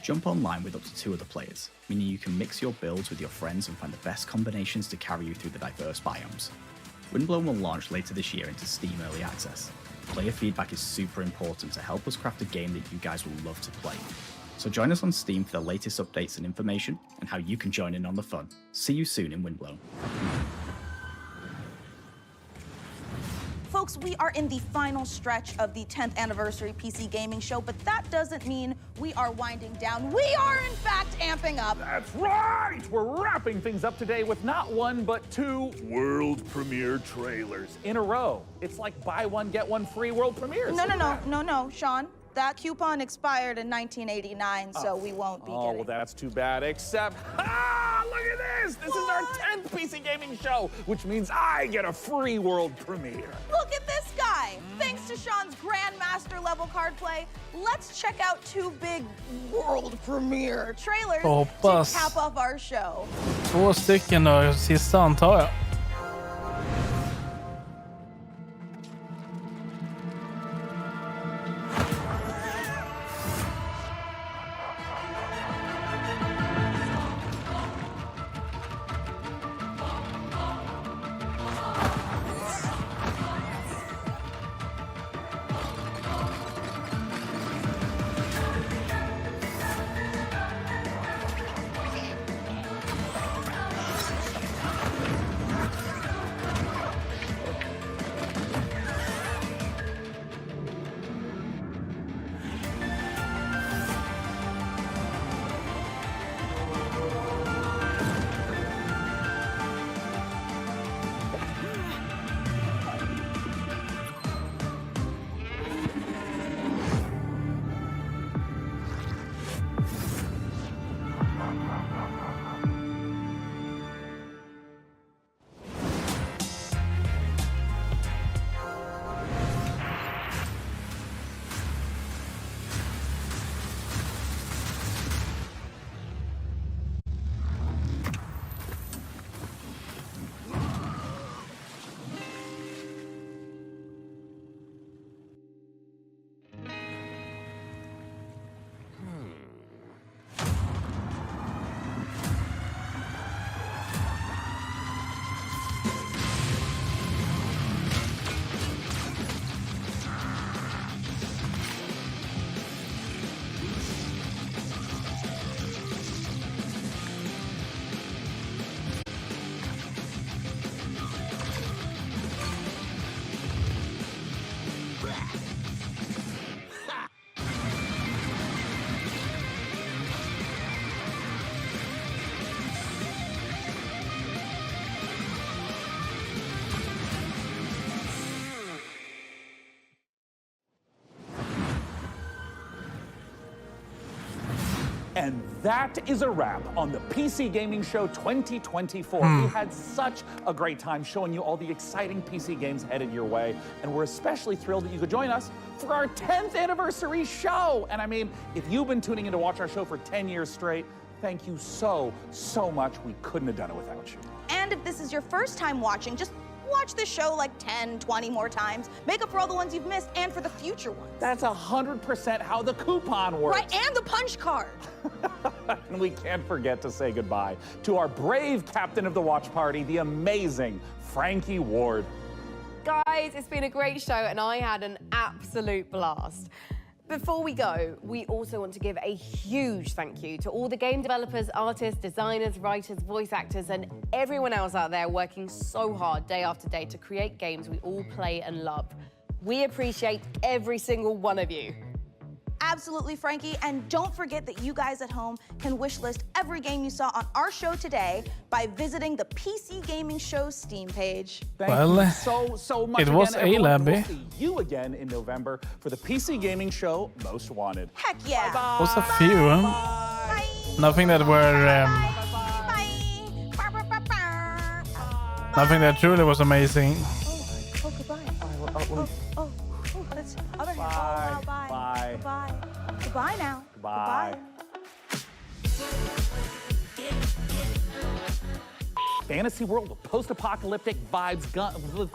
Jump online with up to 2 other players, meaning you can mix your builds with your friends and find the best combinations to carry you through the diverse biomes. Windblown will launch later this year into Steam Early Access. Player feedback is super important to help us craft a game that you guys will love to play. So join us on Steam for the latest updates and information, and how you can join in on the fun. See you soon in Windblown.
Folks, we are in the final stretch of the 10th anniversary PC gaming show, but that doesn't mean we are winding down. We are, in fact, amping up.
That's right! We're wrapping things up today with not one, but 2 world premiere trailers in a row. It's like buy one, get one free world premieres.
No, Sean. That coupon expired in 1989, so we won't be
Oh,
getting
well, that's too bad, except, look at this! This is our 10th PC gaming show, which means I get a free world premiere.
Look at this guy! Thanks to Sean's Grandmaster level card play, let's check out 2 big world premiere trailers to cap off our show.
2 stycken då, sista antar jag.
And that is a wrap on the PC Gaming Show 2024. We had such a great time showing you all the exciting PC games headed your way, and we're especially thrilled that you could join us for our 10th anniversary show. And I mean, if you've been tuning in to watch our show for 10 years straight, thank you so much. We couldn't have done it without you.
And if this is your first time watching, just watch the show like 10, 20 more times. Make up for all the ones you've missed and for the future ones.
That's 100% how the coupon works.
Right, and the punch card.
And we can't forget to say goodbye to our brave captain of the watch party, the amazing Frankie Ward.
Guys, it's been a great show and I had an absolute blast. Before we go, we also want to give a huge thank you to all the game developers, artists, designers, writers, voice actors, and everyone else out there working so hard day after day to create games we all play and love. We appreciate every single one of you.
Absolutely, Frankie. And don't forget that you guys at home can wishlist every game you saw on our show today by visiting the PC Gaming Show Steam page.
Thank you so much.
It was
again, everyone.
A-Labby.
We'll see you again in November for the PC Gaming Show Most Wanted.
Heck yeah.
Bye-bye.
Was a few, huh? Nothing that were... nothing that truly was amazing.
Oh, goodbye. Oh, that's other hand. Oh, wow, bye.
Bye.
Goodbye. Goodbye now.
Bye. Fantasy world with post-apocalyptic vibes.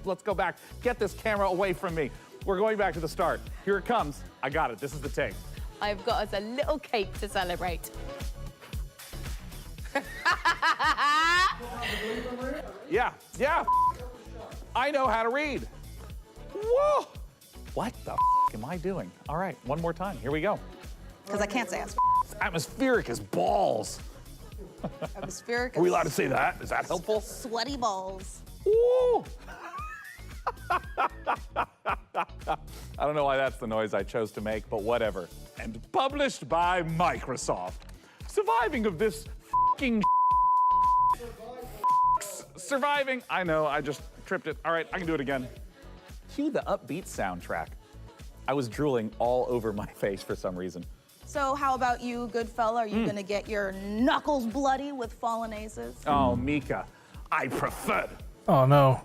Let's go back. Get this camera away from me. We're going back to the start. Here it comes. I got it. This is the take.
I've got us a little cake to celebrate.
Yeah. I know how to read. Whoa! What the am I doing? All right, one more time. Here we go.
Because I can't say
Atmospheric as balls.
atmospheric.
Are we allowed to say that? Is that helpful?
Sweaty balls.
Woo! I don't know why that's the noise I chose to make, but whatever. And published by Microsoft. Surviving of this f***ing surviving. I know, I just tripped it. All right, I can do it again. Cue the upbeat soundtrack. I was drooling all over my face for some reason.
So how about you, good fella? Are you gonna get your knuckles bloody with fallen aces?
Oh, Mika, I prefer.
Oh, no.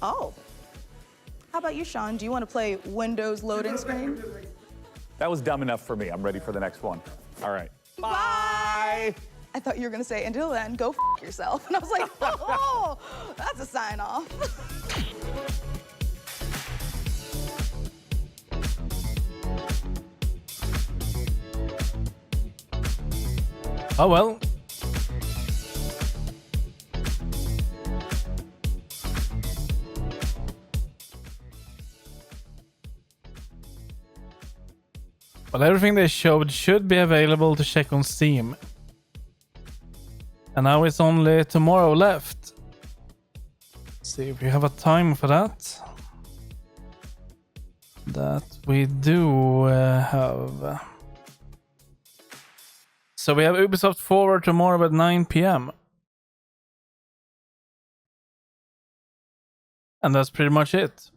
Oh. How about you, Sean? Do you want to play Windows loading screen?
That was dumb enough for me. I'm ready for the next one. All right.
Bye. I thought you were gonna say, until then, go f yourself. And I was like, oh, that's a sign off.
Oh, well. Well, everything they showed should be available to check on Steam. And now it's only tomorrow left. Let's see if we have a time for that. That we do have. So we have Ubisoft Forward tomorrow at 9 PM. And that's pretty much it.